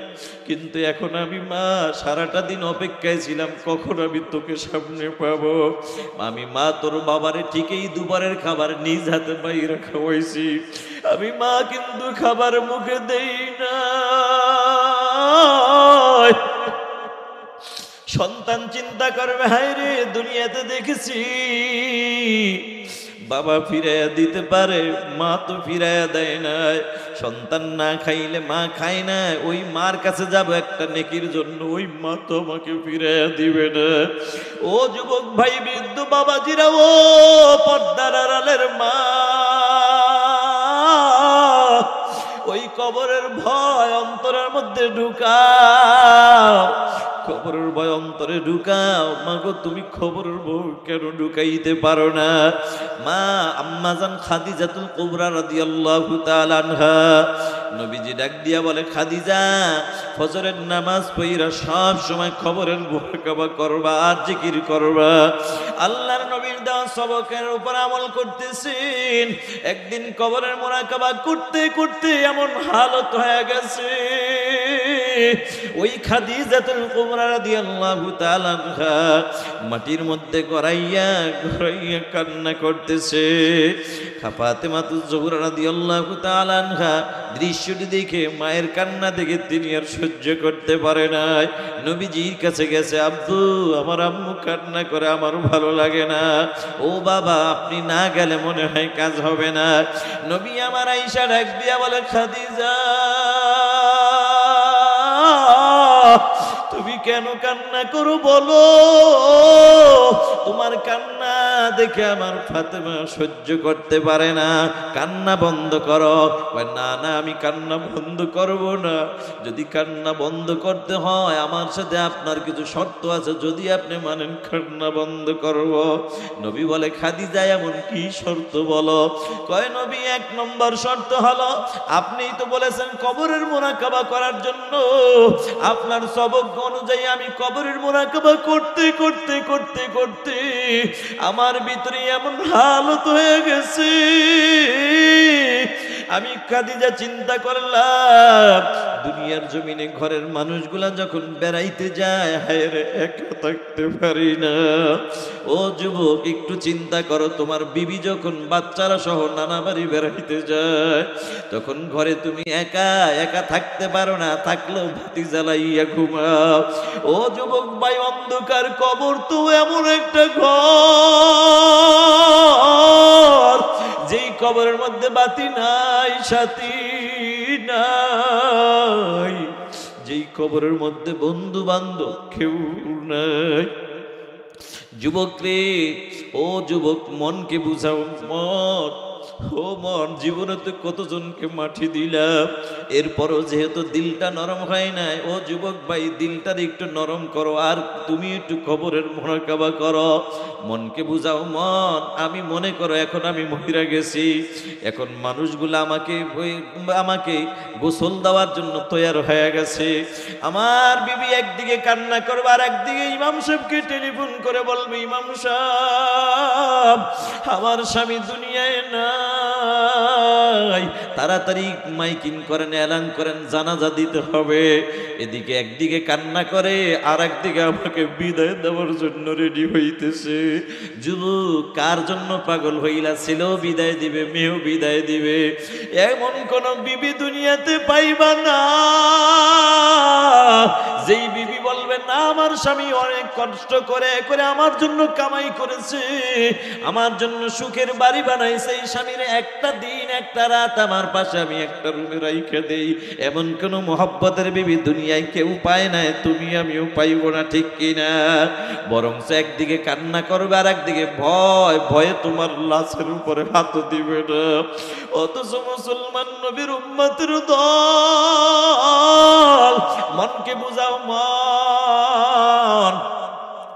কিন্তু এখন আমি মা সারাটা দিন অপেক্ষায় ছিলাম কখন আমি তোকে সামনে পাবো। আমি মা তোর বাবারে ঠিকই দুবারের খাবার নিজ হাতে বাইরে খাওয়াইছি, আমি মা কিন্তু খাবার মুখে দেই না। সন্তান চিন্তা করবে, হায় রে দুনিয়াতে দেখেছি বাবা ফিরাইয়া দিতে পারে, মা তো ফিরাইয়া দেয় না। সন্তান না খাইলে মা খায় না, ওই মার কাছে যাব একটা নেকির জন্য, ওই মা তো আমাকে ফিরাইয়া দিবে না। ও যুবক ভাই, বৃদ্ধ বাবাজিরা, ও পর্দার আড়ালের মা, ওই কবরের ভয় অন্তরের মধ্যে ঢুকাও, খবরের ভয় অন্তরে ঢুকাও। মাগো তুমি খবরের ভয় কেন ঢুকাইতে পারো না? মা আম্মাজান খাদিজাতুল কুবরা রাদিয়াল্লাহু তাআলা আনহা, নবীজি ডাক দিয়া বলে, খাদিজা ফজরের নামাজ পড়া সব সময় খবরের মুরাকাবা করবা আর জিকির করবা। আল্লাহর নবীর দেওয়া সবকের উপর আমল করতেছেন। একদিন কবরের মুরাকাবা করতে করতে এমন হালত হয়ে গেছে, ওই খাদিজাতুল কুবরা রাদিয়াল্লাহু তাআলা আনহা মাটির মধ্যে গড়াইয়া গড়াইয়া কান্না করতেছে। ফাতেমাতুজ জোহরা রাদিয়াল্লাহু তাআলা আনহা দৃশ্যটি দেখে, মায়ের কান্না দেখে তিনি আর সহ্য করতে পারে নাই। নবীজির কাছে গেছে, আব্বু আমার আম্মু কান্না করে, আমার ভালো লাগে না। ও বাবা আপনি না গেলে মনে হয় কাজ হবে না। নবী আমার আয়েশা ডাক দিয়া বলে, খাদিজা তুমি কেন কান্না করো বলো? তোমার কান্না দেখে আমার ফাতেমা সহ্য করতে পারে না, কান্না বন্ধ করো। না না আমি কান্না বন্ধ করব না, যদি কান্না বন্ধ করতে হয় আমার সাথে আপনার কিছু শর্ত আছে, যদি আপনি মানেন কান্না বন্ধ করব। নবী বলে, খাদিজা এমন কি শর্ত বলো? কয় নবী, 1 নম্বর শর্ত হলো, আপনিই তো বলেছেন কবরের মুরাকাবা করার জন্য, আপনার সবক অনুযায়ী আমি কবরের মুরাকাবা করতে করতে করতে করতে আমার ভিতরে এমন হালত হয়ে গেছে, আমি খাদিজা চিন্তা করলাম দুনিয়ার জমিনে ঘরের মানুষগুলা যখন বেড়াইতে যায়, হায় রে একা থাকতে পারি না। ও যুবক একটু চিন্তা করো, তোমার বিবি যখন বাচ্চারা সহ নানা বাড়ি বেড়াইতে যায়, তখন ঘরে তুমি একা একা থাকতে পারো না, থাকলেও বাতি জ্বালাইয়া ঘুমাও। ও যুবক ভাই, অন্ধকার কবর তো এমন একটা ঘর, যেই কবরের মধ্যে বাতি নাই, সাথী নাই, যেই কবরের মধ্যে বন্ধু বান্ধব কেউ নাই। যুবক রে, ও যুবক, মনকে বুঝাও। মন, ও মন, জীবনে তো কতজনকে মাটি দিলাম, এরপরও যেহেতু দিলটা নরম হয় নাই, ও যুবক ভাই দিলটার একটু নরম করো, আর তুমি একটু কবরের মুরাকাবা করো। মনকে বুঝাও, মন আমি মনে করো এখন আমি মহিরা গেছি, এখন মানুষগুলো আমাকে গোসল দেওয়ার জন্য তৈয়ার হয়ে গেছে। আমার বিবি একদিকে কান্না করবে, আর একদিকে ইমাম সাহেবকে টেলিফোন করে বলবে, ইমাম সাহেব আমার স্বামী দুনিয়ায় নাই, তাড়াতাড়ি মাইকিং করেন, এলান করেন জানাজা দিতে হবে। এদিকে একদিকে কান্না করে, আর একদিকে আমাকে বিদায় দেওয়ার জন্য রেডি হইতেছে। যুবক কার জন্য পাগল হইলা? ছেলেও বিদায় দিবে, মেয়েও বিদায় দিবে। এমন কোন বিবি দুনিয়াতে পাইবা না যেই বিবি বলবে না আমার স্বামী অনেক কষ্ট করে করে আমার জন্য কামাই করেছে, আমার জন্য সুখের বাড়ি বানাইছে, এই স্বামীর একটা দিন একটা রাত আমার পাশে আমি একটা রুমে রাইখে দেই। এমন কোন মোহাব্বতের বিবি দুনিয়ায় কেউ পায় না, তুমি আমিও পাইব না, ঠিক কিনা? বরং একদিকে কান্না করবে আর একদিকে ভয় ভয়ে তোমার লাশের উপরে হাত দিবে না। অথচ মুসলমান নবীর উম্মতের দল, মনকে বুঝাও মন,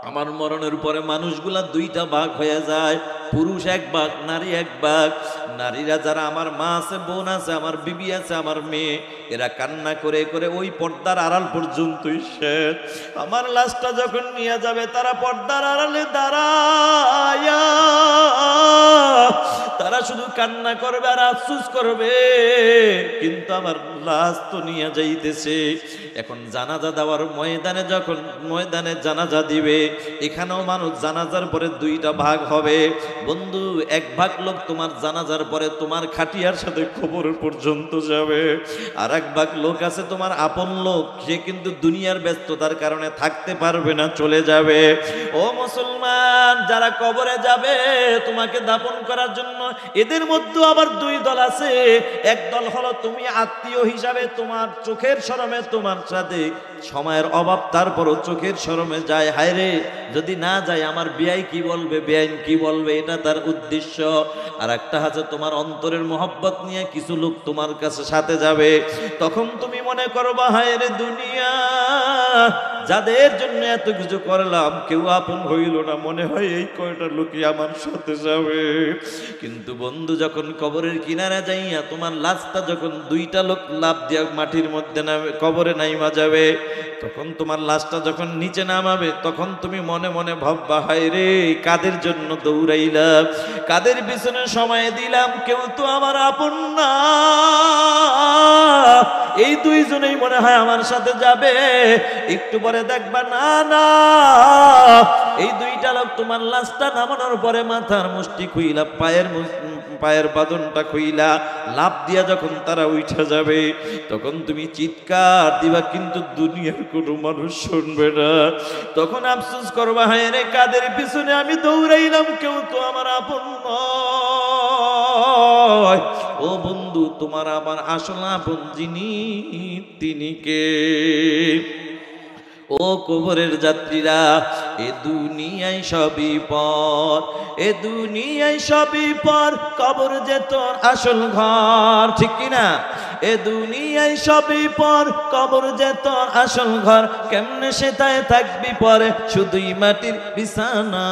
আমার মরণের পরে মানুষগুলা দুইটা ভাগ হয়ে যায়, পুরুষ এক ভাগ, নারী এক ভাগ। নারীরা যারা আমার মা আছে, বোন আছে, আমার বিবি আছে, আমার মেয়ে, এরা কান্না করে করে ওই পর্দার আড়াল পর্যন্তই শেষ। আমার লাশটা যখন নিয়ে যাবে তারা পর্দার আড়ালে দাঁড়ায়া তারা শুধু কান্না করবে আর আফসোস করবে, কিন্তু আমার লাশ তো নিয়ে যাইতেছে। এখন জানাজা দেওয়ার ময়দানে যখন ময়দানে জানাজা দিবে, এখানেও মানুষ জানাজার পরে দুইটা ভাগ হবে। বন্ধু, এক ভাগ লোক তোমার জানাজার পরে তোমার খাটিয়ার সাথে খবর পর্যন্ত যাবে, আর এক ভাগ লোক আছে তোমার আপন লোক, সে কিন্তু দুনিয়ার ব্যস্ততার কারণে থাকতে পারবে না, চলে যাবে। ও মুসলমান, যারা কবরে যাবে তোমাকে দাফন করার জন্য, এদের মধ্যে আবার দুই দল আছে। এক দল হলো তুমি আত্মীয় হিসাবে, তোমার চোখের শরমে তোমার সাথে সময়ের অভাব, তারপরও চোখের শরমে যায়, হায় রে যদি না যায় আমার বিয়াই কি বলবে, বেআইন কি বলবে, এটা তার উদ্দেশ্য। আর একটা আছে তোমার অন্তরের মহব্বত নিয়ে কিছু লোক তোমার কাছে সাথে যাবে, তখন তুমি মনে করবা হায় রে দুনিয়া, যাদের জন্য এত কিছু করলাম কেউ আপন হইল না, মনে হয় এই কয়টা লোকই আমার সাথে যাবে। কিন্তু বন্ধু, যখন কবরের কিনারে যাইয়া তোমার লাশটা যখন দুইটা লোক লাফ দিয়া মাটির মধ্যে নামে কবরে নাইমা যাবে, তখন তোমার লাশটা যখন নিচে নামাবে, তখন তুমি মনে মনে ভাববা হায় রে কাদের জন্য দৌড়াইলাম, কাদের পিছনে সময় দিলাম, কেউ তো আমার আপন না। এই দুইজনেই মনে হয় আমার সাথে যাবে। একটু পরে দেখবা না না, এই দুইটা লোক তোমার লাশটা নামানোর পরে মাথার মুষ্টি খুইলা, পায়ের বাঁধনটা খুইলা লাফ দিয়া যখন তারা উঠে যাবে, তখন তুমি চিৎকার দিবা, কিন্তু দুনিয়ার কোনো মানুষ শুনবে না। তখন আফসোস করবা হায় রে কাদের পিছনে আমি দৌড়াইলাম, কেউ তো আমার আপন নয়। ও বন্ধু, তোমার আমার আসল আপন যিনি, তিনি কে? ও কবরের যাত্রীরা, এ দুনিয়ায় সবই পর, এ দুনিয়ায় সবই পর, কবর যে তোর আসল ঘর, ঠিক কিনা? এ দুনিয়ায় সবই পর, কবর যে তোর আসল ঘর, কেমনে সেটায় থাকবি পরে শুধুই মাটির বিছানা।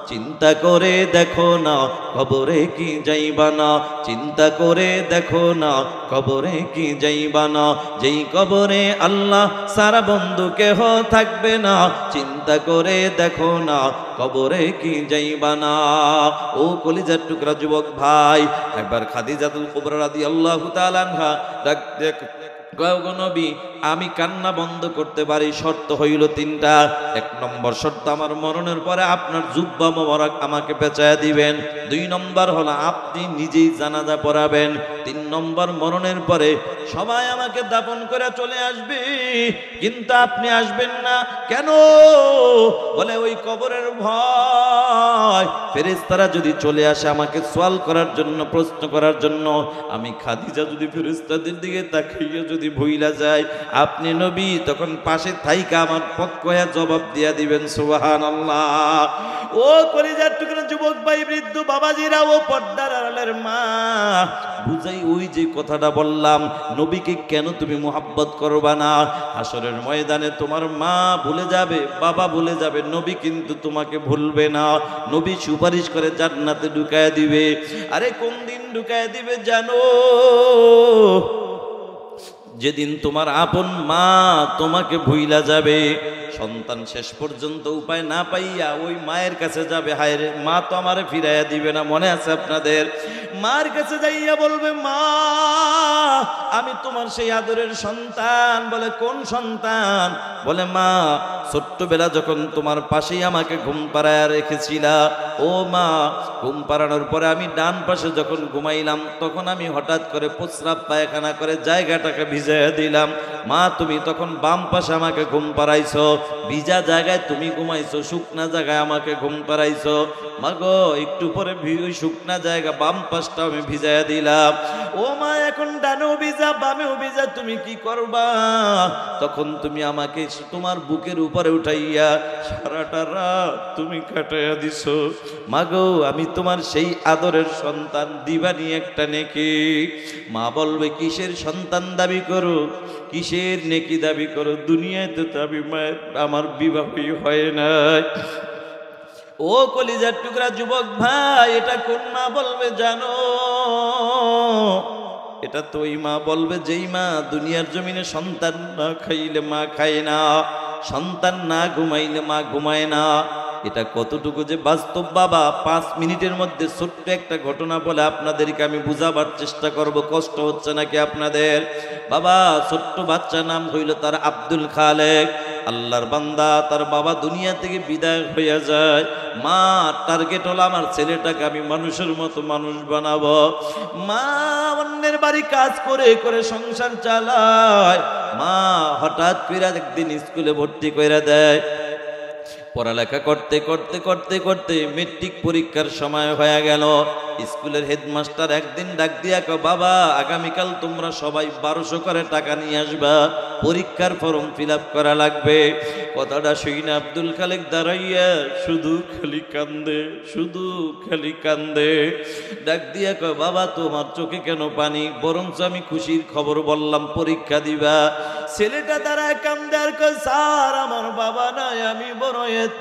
চিন্তা করে দেখো না কবরে কি যাইবা না, চিন্তা করে দেখো না কবরে কি যাইবা না, যেই কবরে আল্লাহ সারা বন্ধু কেহ থাকবে না, চিন্তা করে দেখো না কবরে কি যাইবা না। ও কলিজার টুকরা যুবক ভাই, একবার খাদিজাতুল কুবরা রাদিয়াল্লাহু তাআলা আনহা ডাক নবী, আমি কান্না বন্ধ করতে পারি, শর্ত হইল তিনটা। এক নম্বর শর্ত, আমার মরণের পরে আপনার জুব্বা মোবারক আমাকে পেঁচায়া দিবেন। দুই নম্বর হলো আপনি নিজেই জানাজা পড়াবেন। তিন নম্বর, মরণের পরে সবাই আমাকে দাফন করে চলে আসবে, কিন্তু আপনি আসবেন না। কেন? বলে ওই কবরের ভয়, ফেরেশতারা যদি চলে আসে আমাকে সওয়াল করার জন্য, প্রশ্ন করার জন্য, আমি খাদিজা যদি ফেরেশতাদের দিকে তাকিয়ে যদি ভুইলা যায় আপনি নবী, তখন পাশে থাইকা আমার পক্ষ হয়ে জবাব দিয়া দিবেন সুবহানাল্লাহ। ও কলিজার টুকরা যুবক ভাই, বৃদ্ধ বাবাজিরা, ও পর্দার আড়ালের মা, বুঝাই ওই যে কথাটা বললাম, নবীকে কেন তুমি মুহাব্বত করবা না? হাসরের ময়দানে তোমার মা ভুলে যাবে, বাবা ভুলে যাবে, নবী কিন্তু তোমাকে ভুলবে না। নবী সুপারিশ করে জান্নাতে ঢুকায় দিবে। আরে কোন দিন ঢুকায় দিবে জানো? যেদিন তোমার আপন মা তোমাকে ভুইলা যাবে, সন্তান শেষ পর্যন্ত উপায় না পাইয়া ওই মায়ের কাছে যাবে, হায় রে মা তো আমারে ফিরাইয়া দিবে না। মনে আছে আপনাদের? মার কাছে যাইয়া বলবে, মা আমি তোমার সেই আদরের সন্তান। বলে কোন সন্তান? বলে মা ছোট্টবেলা যখন তোমার পাশেই আমাকে ঘুম পাড়ায় রেখেছিলা, ও মা ঘুম পাড়ানোর পরে আমি ডান পাশে যখন ঘুমাইলাম তখন আমি হঠাৎ করে প্রস্রাব পায়খানা করে জায়গাটাকে ভিজাইয়া দিলাম। মা তুমি তখন বাম পাশে আমাকে ঘুম পাড়াইছো, ভিজা জায়গায় তুমি ঘুমাইছো, শুকনা জায়গায় আমাকে ঘুম পাড়াইছো। মা গো একটু পরে ওই শুকনা জায়গা বাম পাশটা আমি ভিজাইয়া দিলাম। ও মা এখন ডানেও ভিজা বামেও ভিজা, তুমি কি করবা? তখন তুমি আমাকে তোমার বুকের উপরে উঠাইয়া সারাটা রাত তুমি কাটাইয়া দিছো। মা গো আমি তোমার সেই আদরের সন্তান, দিবানি একটা নেকি। মা বলবে কিসের সন্তান দাবি করো, কিসের নেকি দাবি করো? দুনিয়ায় তো দাবি মায়ের আমার বিবাহই হয় নাই। ও কলিজার টুকরা যুবক ভাই, এটা কোন মা বলবে জানো? এটা তো ওই মা বলবে যেই মা দুনিয়ার জমিনে সন্তান না খাইলে মা খায় না, সন্তান না ঘুমাইলে মা ঘুমায় না। এটা কতটুকু যে বাস্তব বাবা 5 মিনিটের মধ্যে ছোট্ট একটা ঘটনা বলে আপনাদেরকে আমি বুঝাবার চেষ্টা করব। কষ্ট হচ্ছে নাকি আপনাদের? বাবা ছোট্ট বাচ্চা, নাম হইল তার আব্দুল খালেক। আল্লাহর বান্দা, তার বাবা দুনিয়া থেকে বিদায় হইয়া যায়। মা টার্গেট হলো আমার ছেলেটাকে আমি মানুষের মতো মানুষ বানাবো। মা অন্যের বাড়ি কাজ করে করে সংসার চালায়। মা হঠাৎ করে একদিন স্কুলে ভর্তি করে দেয়। পড়ালেখা করতে করতে করতে করতে মেট্রিক পরীক্ষার সময় হয়ে গেল। স্কুলের হেডমাস্টার একদিন ডাক দিয়া কয়, বাবা আগামীকাল তোমরা সবাই 1200 করে টাকা নিয়ে আসবা, পরীক্ষার ফর্ম ফিল আপ করা লাগবে। কথাটা শুনে আব্দুল খালেক দাঁড়াইয়া শুধু খালি কান্দে, শুধু খালি কান্দে। ডাক দিয়া কয়, বাবা তোমার চোখে কেন পানি? বরঞ্চ আমি খুশির খবর বললাম, পরীক্ষা দিবা। ছেলেটা দাঁড়ায় কান্দে আর কয়, স্যার আমার বাবা নাই, আমি বড় এতিম।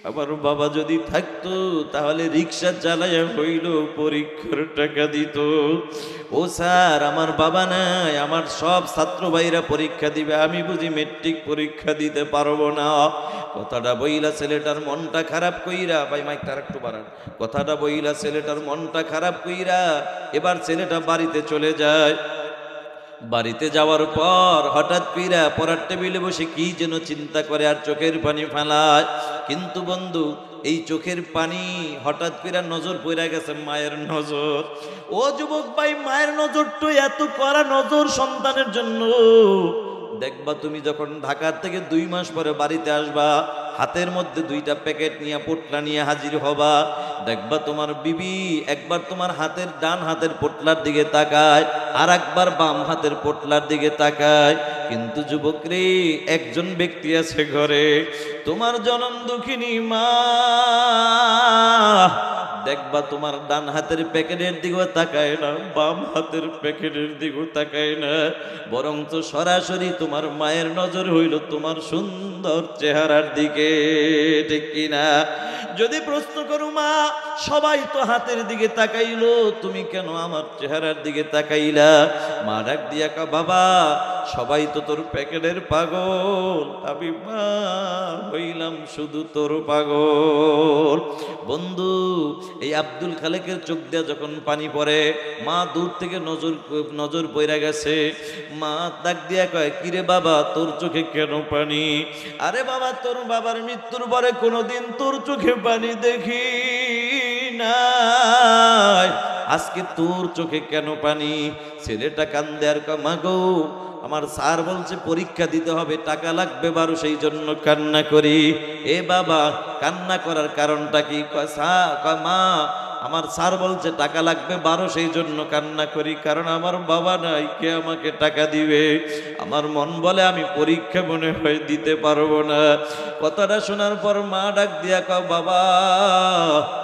আমার বাবা যদি থাকতো তাহলে রিক্সা চালাইয়া হইল পরীক্ষার টাকা দিত। ও স্যার আমার বাবা নাই, আমার সব ছাত্র ভাইরা পরীক্ষা দিবে, আমি বুঝি মেট্রিক পরীক্ষা দিতে পারবো না। কথাটা বইলা ছেলেটার মনটা খারাপ কইরা, ভাই মাইকটা একটু বাড়ান। কথাটা বইলা ছেলেটার মনটা খারাপ কইরা এবার ছেলেটা বাড়িতে চলে যায়। বাড়িতে যাওয়ার পর হঠাৎ কইরা পড়ার টেবিলে বসে কি যেন চিন্তা করে আর চোখের পানি ফেলায়। কিন্তু বন্ধু এই চোখের পানি হঠাৎ কইরা নজর পড়ে গেছে মায়ের নজর। ও যুবক ভাই, মায়ের নজরটা এত কড়া নজর সন্তানের জন্য। দেখবা তুমি যখন ঢাকার থেকে 2 মাস পরে বাড়িতে আসবা, হাতের মধ্যে 2টা প্যাকেট নিয়ে পোটলা নিয়ে হাজির হবা। দেখবা তোমার বিবি একবার তোমার হাতের ডান হাতের পোটলার দিকে তাকায়, আর একবার বাম হাতের পোটলার দিকে তাকায়। কিন্তু যুবক রে, একজন ব্যক্তি আছে ঘরে, তোমার জনম দুঃখিনী মা। দেখবা তোমার ডান হাতের প্যাকেটের দিকেও তাকায় না, বাম হাতের প্যাকেটের দিকেও তাকায় না, বরঞ্চ সরাসরি তোমার মায়ের নজর হইল তোমার সুন্দর চেহারার দিকে। ঠিক কিনা? যদি প্রশ্ন করো, মা সবাই তো হাতের দিকে তাকাইলো, তুমি কেন আমার চেহারার দিকে তাকাইলা? মা ডাক দিয়া কা, বাবা সবাই তো তোর প্যাকেটের পাগল, আমি মা হইলাম শুধু তোর পাগল। বন্ধু এই আব্দুল খালেকের চোখ দিয়া যখন পানি পড়ে, মা দূর থেকে নজর পইরা গেছে। মা ডাক দিয়া কয়, কিরে বাবা তোর চোখে কেন পানি? আরে বাবা তোর বাবার মৃত্যুর পরে কোনোদিন তোর চোখে পানি দেখি নাই, আজকে তোর চোখে কেন পানি? ছেলেটা কান্দে আর কয়, মা গো আমার স্যার বলছে পরীক্ষা দিতে হবে, টাকা লাগবে 12, সেই জন্য কান্না করি। এ বাবা কান্না করার কারণটা কি? কয় মা আমার স্যার বলছে টাকা লাগবে 12, সেই জন্য কান্না করি, কারণ আমার বাবা নাই, কে আমাকে টাকা দিবে? আমার মন বলে আমি পরীক্ষা মনে হয় দিতে পারবো না। কথাটা শোনার পর মা ডাক দিয়া কয়, বাবা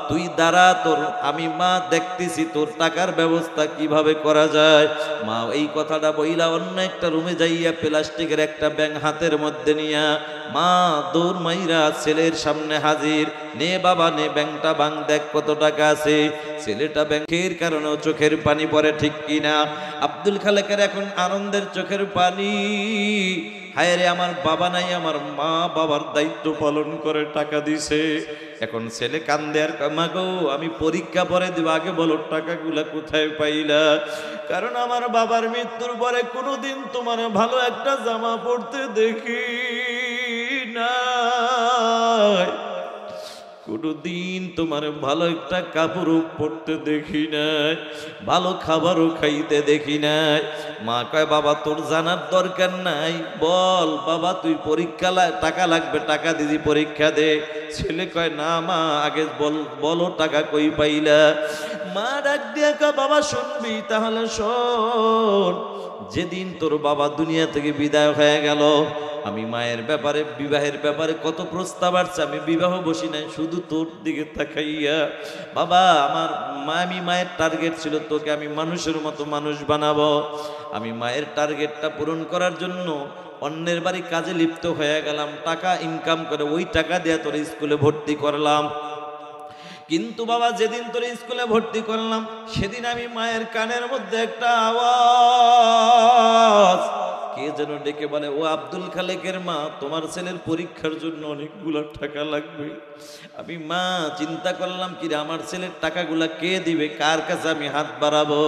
তুই দাঁড়া, তোর আমি মা দেখতেছি তোর টাকার ব্যবস্থা কিভাবে করা যায়। মা এই কথাটা বইলা অন্য একটা রুমে যাইয়া প্লাস্টিকের একটা ব্যাং হাতের মধ্যে নিয়া মা দৌড় মাইরা ছেলের সামনে হাজির। নে বাবা নে ব্যাংটা ভাঙ, দেখ কত টাকা আছে। আছে, ছেলেটা ব্যাংকের কারণেও চোখের পানি পড়ে, ঠিক কিনা? আব্দুল খালেকের এখন আনন্দের চোখের পানি। হায় রে, আমার বাবা নাই, আমার মা বাবার দায়িত্ব পালন করে টাকা দিছে। এখন ছেলে কান্দে আর মা গো আমি পরীক্ষা পরে দিব, আগে বলো টাকাগুলা কোথায় পাইলা? কারণ আমার বাবার মৃত্যুর পরে কোনোদিন তোমার ভালো একটা জামা পড়তে দেখি না, কোনোদিন তোমার ভালো একটা কাপড়ও পরতে দেখি নাই, ভালো খাবারও খাইতে দেখি নাই। মা কয় বাবা তোর জানার দরকার নাই, বল বাবা তুই পরীক্ষা টাকা লাগবে, টাকা দিদি পরীক্ষা দে। ছেলে কয় না মা আগে বলো টাকা কই পাইলা? মা ডাক দিয়া কয় বাবা শুনবি তাহলে শোন, যেদিন তোর বাবা দুনিয়া থেকে বিদায় হয়ে গেল, আমি মায়ের ব্যাপারে বিবাহের ব্যাপারে কত প্রস্তাব আসছে, আমি বিবাহ বসি নাই শুধু তোর দিকে তাকাইয়া। বাবা আমি মায়ের টার্গেট ছিল তোকে আমি মানুষের মতো মানুষ বানাবো। আমি মায়ের টার্গেটটা পূরণ করার জন্য অন্যের বাড়ি কাজে লিপ্ত হয়ে গেলাম, টাকা ইনকাম করে ওই টাকা দিয়ে তোর স্কুলে ভর্তি করলাম। কিন্তু বাবা যেদিন তোর স্কুলে ভর্তি করলাম সেদিন আমি মায়ের কানের মধ্যে একটা আওয়াজ, কে যেন ডেকে বলে ও আব্দুল খালেকের মা তোমার ছেলের পরীক্ষার জন্য অনেকগুলো টাকা লাগবে। আমি মা চিন্তা করলাম কি রে আমার ছেলের টাকাগুলা কে দিবে, কার কাছে আমি হাত বাড়াবো?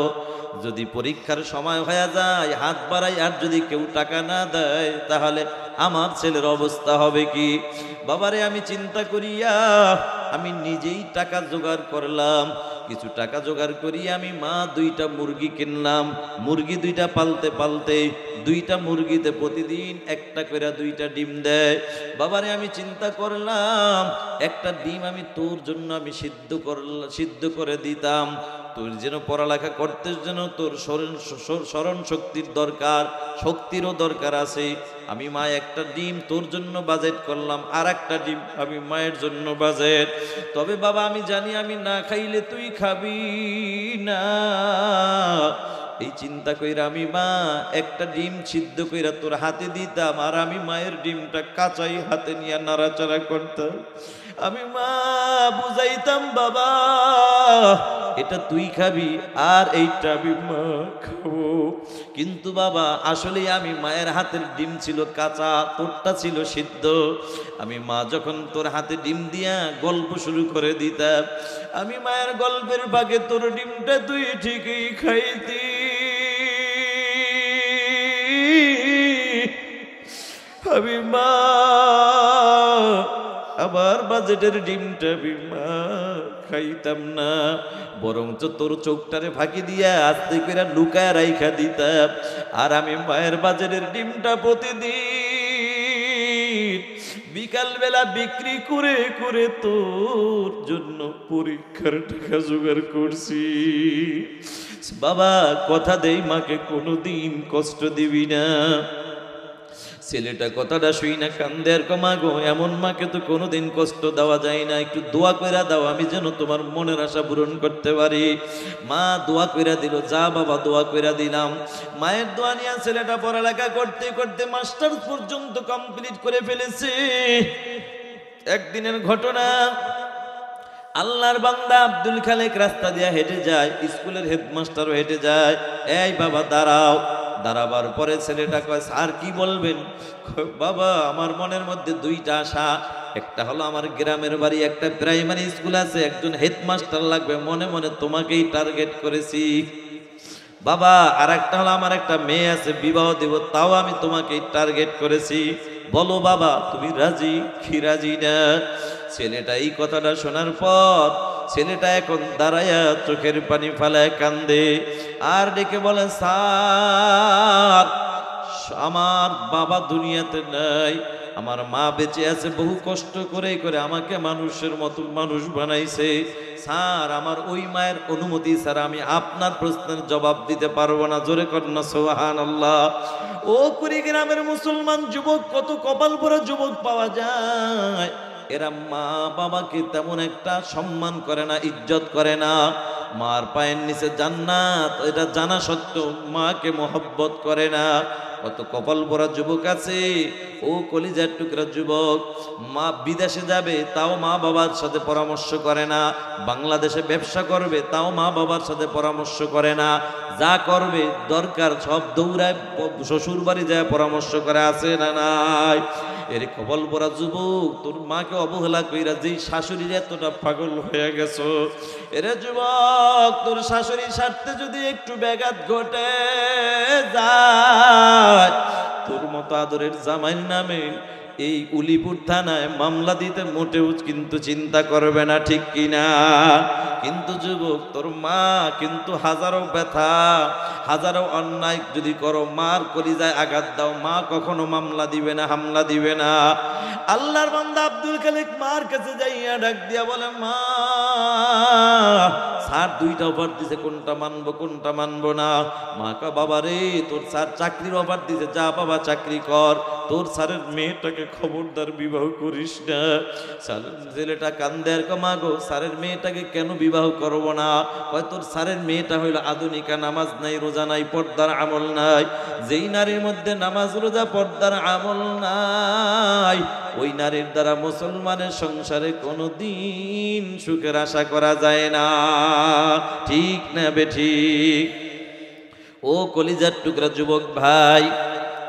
যদি পরীক্ষার সময় হয়ে যায় হাত বাড়াই আর যদি কেউ টাকা না দেয় তাহলে আমার ছেলের অবস্থা হবে কি? বাবারে আমি চিন্তা করিয়া আমি নিজেই টাকা জোগাড় করলাম, কিছু টাকা জোগাড় করি আমি মা দুইটা মুরগি কিনলাম। মুরগি দুইটা পালতে পালতে দুইটা মুরগিতে প্রতিদিন একটা করে দুইটা ডিম দেয়। বাবারে আমি চিন্তা করলাম একটা ডিম আমি তোর জন্য আমি সিদ্ধ করে দিতাম, তোর যেন পড়ালেখা করতে যেন তোর স্মরণ শক্তির দরকার, শক্তিরও দরকার আছে। আমি মা একটা ডিম তোর জন্য বাজেট করলাম, আর একটা ডিম আমি মায়ের জন্য বাজেট। তবে বাবা আমি জানি আমি না খাইলে তুই খাবি না, এই চিন্তা কইরা আমি মা একটা ডিম সিদ্ধ কইরা তোর হাতে দিতাম, আর আমি মায়ের ডিমটা কাঁচাই হাতে নিয়ে নাড়াচাড়া করতাম। আমি মা বুঝাইতাম বাবা এটা তুই খাবি আর এইটা আমি মা খাবো। কিন্তু বাবা আসলে আমি মায়ের হাতের ডিম ছিল কাঁচা, তোরটা ছিল সিদ্ধ। আমি মা যখন তোর হাতে ডিম দিয়া গল্প শুরু করে দিতাম, আমি মায়ের গল্পের বাগে তোর ডিমটা তুই ঠিকই খাইতি। আমি মা আবার বাজেটের ডিমটা আমি মা খাইতাম না, বরঞ্চ তোর চোখটারে ফাঁকি দিয়া আস্তে করে লুকায় রাইখা দিতাম। আর আমি মায়ের বাজেটের ডিমটা প্রতিদিন বিকালবেলা বিক্রি করে করে তোর জন্য পরীক্ষার টাকা জোগাড় করছি। বাবা কথা দেই মাকে কোনোদিন কষ্ট দিবি না। ছেলেটা কথাটা শুই না কান্দে আর কমা গো এমন মাকে তো কোনোদিন কষ্ট দেওয়া যায় না, একটু দোয়া কইরা দাও আমি যেন তোমার মনের আশা পূরণ করতে পারি। মা দোয়া কইরা দিল, যা বাবা দোয়া কইরা দিলাম। মায়ের দোয়া নিয়ে ছেলেটা পড়ালেখা করতে করতে মাস্টার পর্যন্ত কমপ্লিট করে ফেলেছে। একদিনের ঘটনা, আল্লাহর বান্দা আব্দুল খালেক রাস্তা দিয়ে হেঁটে যায়, স্কুলের হেডমাস্টারও হেঁটে যায়। এই বাবা দাঁড়াও। দাঁড়াবার পরে ছেলেটা কয় স্যার কি বলবেন? বাবা আমার মনের মধ্যে দুইটা আশা, একটা হলো আমার গ্রামের বাড়ি একটা প্রাইমারি স্কুল আছে, একজন হেডমাস্টার লাগবে, মনে মনে তোমাকেই টার্গেট করেছি। বাবা আর একটা হলো আমার একটা মেয়ে আছে, বিবাহ দেব, তাও আমি তোমাকেই টার্গেট করেছি। বলো বাবা তুমি রাজি কি রাজি না? ছেলেটা এই কথাটা শোনার পর ছেলেটা এখন দাঁড়ায়া চোখের পানি ফেলায় কান্দে আর ডেকে বলে স্যার আমার বাবা দুনিয়াতে নাই, আমার মা বেঁচে আছে, বহু কষ্ট করে করে আমাকে মানুষের মতো মানুষ বানাইছে। স্যার আমার ওই মায়ের অনুমতি ছাড়া আমি আপনার প্রশ্নের জবাব দিতে পারবো না। জোরে কন্যা সুবহানাল্লাহ। ও কুড়িগ্রামের মুসলমান যুবক, কত কপাল পরা যুবক পাওয়া যায়, এরা মা বাবাকে তেমন একটা সম্মান করে না, ইজ্জত করে না। মার পায়ের নিচে জান্নাত, এটা জানা সত্ত্বেও মাকে মহব্বত করে না। কত কপাল পরা যুবক আছে, ও কলিজার টুকরা যুবক, মা বিদেশে যাবে তাও মা বাবার সাথে পরামর্শ করে না, বাংলাদেশে ব্যবসা করবে তাও মা বাবার সাথে পরামর্শ করে না, যা করবে দরকার সব দৌড়ায় শ্বশুর বাড়ি যায় পরামর্শ করে, আছে না নাই? এর কপাল পরা যুবক, তোর মাকে অবহেলা কইরা যেই শাশুড়ির এতটা পাগল হয়ে গেছো, এরে যুবক, তোর শাশুড়ির স্বার্থে যদি একটু ব্যাঘাত ঘটে যায়, তোর মতো আদরের জামাইয়ের নামে এই উলিপুর থানায় মামলা দিতে মোটেও কিন্তু চিন্তা করবে না, ঠিক কিনা? কিন্তু যুবক, তোর মা কিন্তু হাজারো ব্যথা, হাজারো অন্যায় যদি করো, মার কলিজায় আঘাত দাও, মা কখনো মামলা দিবে না, হামলা দিবে না। আল্লাহর বান্দা আব্দুল খালিক মার কাছে যাইয়া ডাক দিয়া বলে, মা স্যার দুইটা অফার দিছে, কোনটা মানবো কোনটা মানবো না? মা কা, বাবা রে, তোর স্যার চাকরির অফার দিছে, যা বাবা চাকরি কর, তোর স্যারের মেয়েটাকে খবরদার বিবাহ করিস না। ছেলেটা কান্দে আর মা গো, স্যারের মেয়েটাকে কেন বিবাহ করব না? হয় তোর স্যারের মেয়েটা হইল আধুনিকা, নামাজ নাই, রোজা নাই, পর্দার আমল নাই। যেই নারীর মধ্যে নামাজ রোজা পর্দার আমল নাই, ওই নারীর দ্বারা মুসলমানের সংসারে কোনোদিন সুখের আশা করা যায় না, ঠিক না বেঠিক? ও কলিজার টুকরা যুবক ভাই,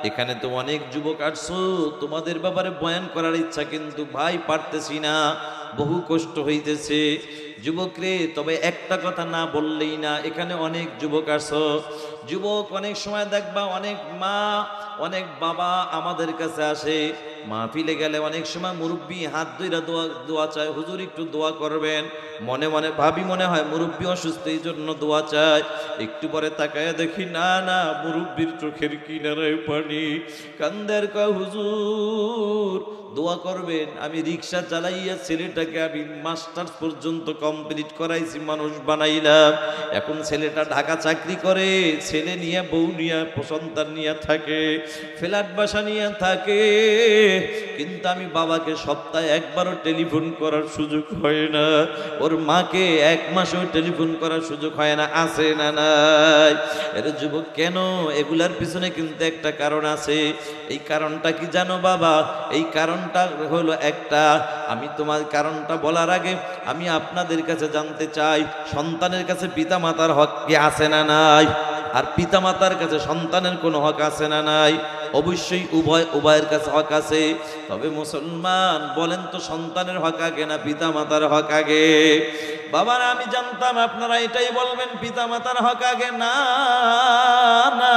এখানে তো অনেক যুবক আসছো, তোমাদের ব্যাপারে বয়ান করার ইচ্ছা, কিন্তু ভাই পারতেছি না, বহু কষ্ট হইতেছে। যুবক রে, তবে একটা কথা না বললেই না, এখানে অনেক যুবক আসো, যুবক অনেক সময় দেখবা অনেক মা অনেক বাবা আমাদের কাছে আসে, মাহফিলে গেলে অনেক সময় মুরব্বী হাত ধইরা দোয়া চায়, হুজুর একটু দোয়া করবেন। মনে মনে ভাবি, মনে হয় মুরব্বী অসুস্থ, এই জন্য দোয়া চায়। একটু পরে তাকায় দেখি, না না, মুরব্বীর চোখের কিনারায় পানি, কান্দের কয়, হুজুর দোয়া করবেন, আমি রিক্সা চালাইয়া ছেলেটাকে আমি মাস্টার্স পর্যন্ত কমপ্লিট করাইছি, মানুষ বানাইলাম, এখন ছেলেটা ঢাকা চাকরি করে, ছেলে নিয়ে বউ নিয়ে সন্তান নিয়ে থাকে, ফ্ল্যাট বাসা নিয়ে থাকে, কিন্তু আমি বাবাকে সপ্তাহে একবারও টেলিফোন করার সুযোগ হয় না, ওর মাকে এক মাসেও টেলিফোন করার সুযোগ হয় না, আছে না নাই? এর যুবক, কেন? এগুলার পিছনে কিন্তু একটা কারণ আছে। এই কারণটা কি জানো বাবা? এই কারণটা হলো একটা, আমি তোমার কারণটা বলার আগে আমি আপনাদের কাছে জানতে চাই, সন্তানের কাছে পিতা মাতার হক কি আছে না নাই? আর পিতা মাতার কাছে সন্তানের কোনো হক আছে না নাই? অবশ্যই উভয়ের কাছে হক আছে। তবে মুসলমান বলেন তো, সন্তানের হক আগে না পিতা মাতার হক আগে? বাবারা, আমি জানতাম আপনারা এটাই বলবেন, পিতা মাতার হক আগে। না না,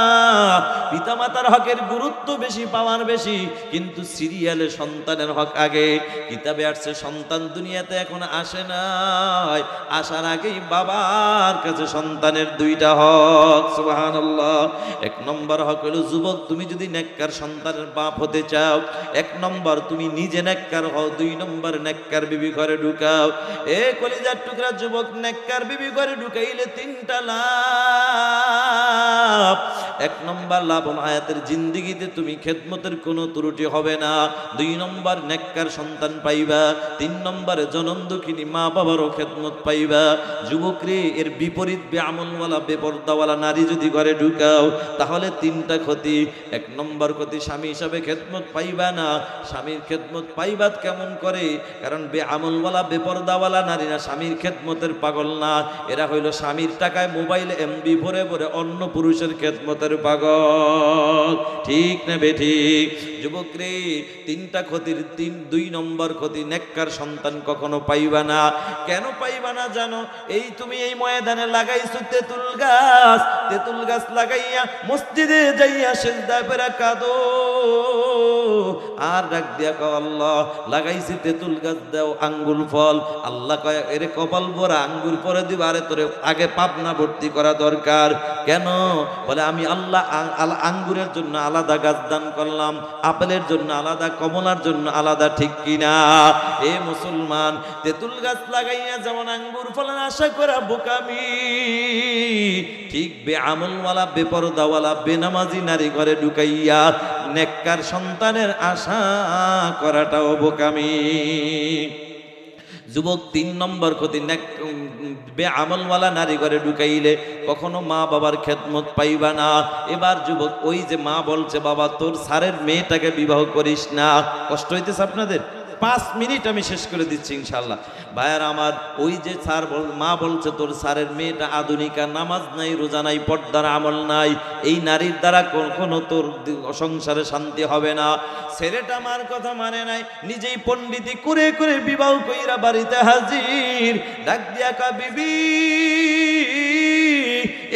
পিতা মাতার হকের গুরুত্ব বেশি, পাওয়ার বেশি, কিন্তু সিরিয়ালে সন্তানের হক আগে। কিতাবে আসছে সন্তান দুনিয়াতে এখন আসে নাই, আসার আগেই বাবার কাছে সন্তানের দুইটা হক। সুবহানাল্লাহ। এক নম্বর হক হলো, যুবক তুমি যদি নেককার সন্তানের বাপ হতে চাও, এক নম্বর তুমি নিজে নেককার হও, দুই নম্বর নেককার বিবি ঘরে ঢুকাও। এ কলিজার টুকরা যুবক, নেককার বিবি ঘরে ঢুকাইলে তিনটা লাভ। এক নম্বর লাভ, হায়াতের জিন্দেগিতে তুমি খেদমতের কোনো ত্রুটি হবে না। দুই নম্বর, নেককার সন্তান পাইবা। তিন নম্বরে জনম দুঃখিনী মা বাবারও খেদমত পাইবা। যুবক রে, এর বিপরীত বেআমলওয়ালা বেপরদাওয়ালা নারী যদি ঘরে ঢুকাও, তাহলে তিনটা ক্ষতি। এক নম্বর ক্ষতি, স্বামী হিসাবে খেদমত পাইবা না। স্বামীর খেদমত পাইবা কেমন করে? কারণ বেআমলওয়ালা বেপরদাওয়ালা নারীরা স্বামীর খেদমতের পাগল না, এরা হইল স্বামীর টাকায় মোবাইলে এমবি ভরে ভরে অন্য পুরুষের খেদমতের পাগল, ঠিক না বেঠিক? যুবক রে, তিনটা ক্ষতির দুই নম্বর ক্ষতি, নেককার সন্তান কখনো পাইবা না। কেন পাইবা না জানো? এই তুমি এই ময়দানে লাগাইছো তেঁতুল গাছ, তেঁতুল গাছ লাগাইয়া মসজিদে যাইয়া সিজদায় পড়ে কাঁদো আর ডাক দিয়া কও, আল্লাহ লাগাইছি তেঁতুল গাছ, দাও আঙ্গুর ফল। আল্লাহ কয়, এরে কপাল ভরা আঙ্গুর পরে দিব, আরে তোরে আগে পাবনা ভর্তি করা দরকার। কেন? বলে, আমি আল্লাহ আঙ্গুরের জন্য আলাদা গাছ দান করলাম, আপেলের জন্য আলাদা, কমলার জন্য আলাদা, ঠিক কিনা? এ মুসলমান, তেঁতুল গাছ লাগাইয়া যেমন আঙ্গুর ফলের আশা করা বোকামি, ঠিক বেআমলওয়ালা বেপরদাওয়ালা বেনামাজি নারী ঘরে ঢুকাইয়া নেককার সন্তানের আশা করাটাও বোকামি। যুবক, তিন নম্বর ক্ষতি, বেআমলওয়ালা নারী ঘরে ঢুকাইলে কখনো মা বাবার খেদমত পাইবা না। এবার যুবক, ওই যে মা বলছে বাবা তোর স্যারের মেয়েটাকে বিবাহ করিস না, কষ্ট হইতেছে আপনাদের? 5 মিনিট আমি শেষ করে দিচ্ছি ইনশাল্লাহ। ভাইয়ার আমার, ওই যে স্যার মা বলছে তোর স্যারের মেয়েটা আধুনিকা, নামাজ নাই, রোজা নাই, পর্দার আমল নাই, এই নারীর দ্বারা কখনো তোর সংসারে শান্তি হবে না। ছেলেটা আমার কথা মানে নাই, নিজেই পণ্ডিতি করে করে বিবাহ কইরা বাড়িতে হাজির। ডাক দিয়া কা বিবি,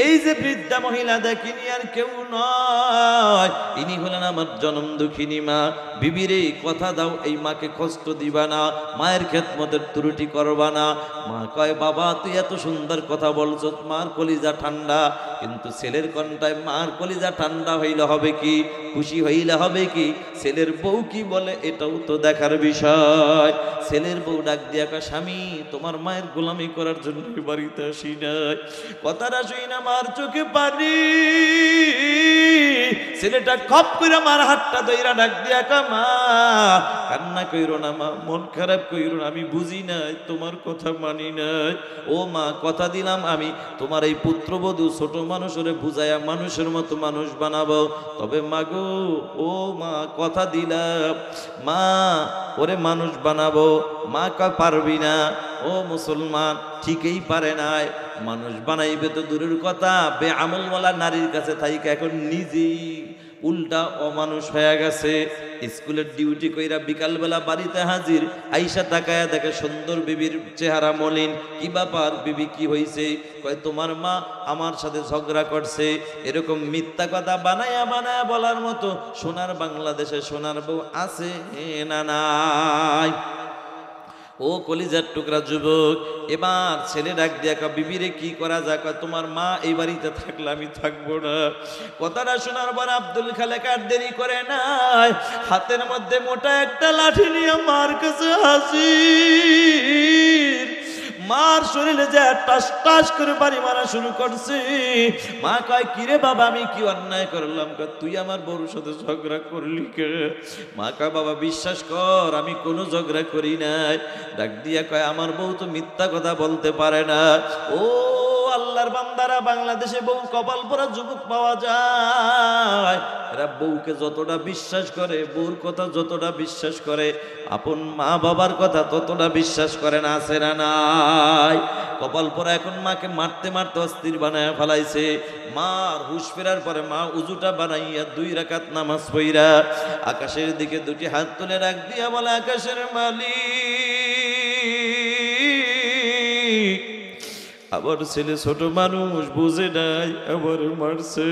এই যে বৃদ্ধা মহিলা দেখিনি আর কেউ নয়, ইনি হলেন আমার জনম দুঃখিনী মা। বিবিরে কথা দাও, এই মাকে কষ্ট দিবা না, মায়ের খেদমতের ত্রুটি করবা না। মা কয় বাবা তুই এত সুন্দর কথা বলছো, মার কলিজা ঠান্ডা। কিন্তু ছেলের কণ্ঠায় মার কলিজা ঠান্ডা হইলে হবে কি, খুশি হইলে হবে কি, ছেলের বউ কি বলে এটাও তো দেখার বিষয়। ছেলের বউ ডাক দিয়া কয় স্বামী তোমার মায়ের গোলামি করার জন্য বাড়িতে আসি নাই। কথাটা শুই না মার চোখে পানি। ছেলেটা খপ করে আমার হাতটা ধইরা ডাক দিয়া কয় মা কান্না কইরো না মা, মন খারাপ কইরো না, আমি বুঝি নাই, তোমার কথা মানি নাই। ও মা কথা দিলাম আমি তোমার এই পুত্রবধূ ছোট মানুষরে বুঝাইয়া মানুষের মতো মানুষ বানাবো। তবে মাগো ও মা কথা দিলাম মা ওরে মানুষ বানাবো। মা কয় পারবি না। ও মুসলমান, ঠিকই পারে নাই, মানুষ বানাইবে তো দূরের কথা, বেআমলওয়ালা নারীর কাছে থাইকা এখন নিজেই উল্টা অমানুষ হয়ে গেছে। স্কুলের ডিউটি কইরা বিকালবেলা বাড়িতে হাজির, আইসা তাকায়া দেখে সুন্দর বিবির চেহারা মলিন। কি ব্যাপার বিবি, কি হইছে? কয় তোমার মা আমার সাথে ঝগড়া করছে। এরকম মিথ্যা কথা বানায়া বানায়া বলার মতো সোনার বাংলাদেশে সোনার বউ আছে না নাই? ও কলিজার টুকরা যুবক, এবার ছেলে ডাক দিয়া কা বিবিরে কি করা যায়? তোমার মা এই বাড়িতে থাকলে আমি থাকবো না। কথাটা শোনার পর আব্দুল খালেক আর দেরি করে নাই, হাতের মধ্যে মোটা একটা লাঠি নিয়ে মার কাছে হাজির। মার শরীরে যে টাস টাস করে বাড়ি মারা শুরু করছে। মা কয় কিরে বাবা আমি কি অন্যায় করলাম? কয় তুই আমার বউর সাথে ঝগড়া করলি কে? মা কয় বাবা বিশ্বাস কর আমি কোনো ঝগড়া করি নাই। ডাক দিয়া কয় আমার বউ তো মিথ্যা কথা বলতে পারে না। ও আল্লাহর বান্দারা, বাংলাদেশে বউ কপাল পরা যুবক পাওয়া যায়, এরা বউকে যতটা বিশ্বাস করে, বউর কথা যতটা বিশ্বাস করে, আপন মা বাবার কথা ততটা বিশ্বাস করে না, আছে না নাই? কপাল পরা এখন মাকে মারতে মারতে অস্থির বানায় ফেলাইছে। মার হুশ ফেরার পরে মা উজুটা বানাইয়া 2 রাকাত নামাজ পড়া আকাশের দিকে 2টি হাত তুলে রাখ দিয়া বলে আকাশের মালিক, আবার ছেলে ছোট মানুষ বুঝে নাই, আবার মারছে।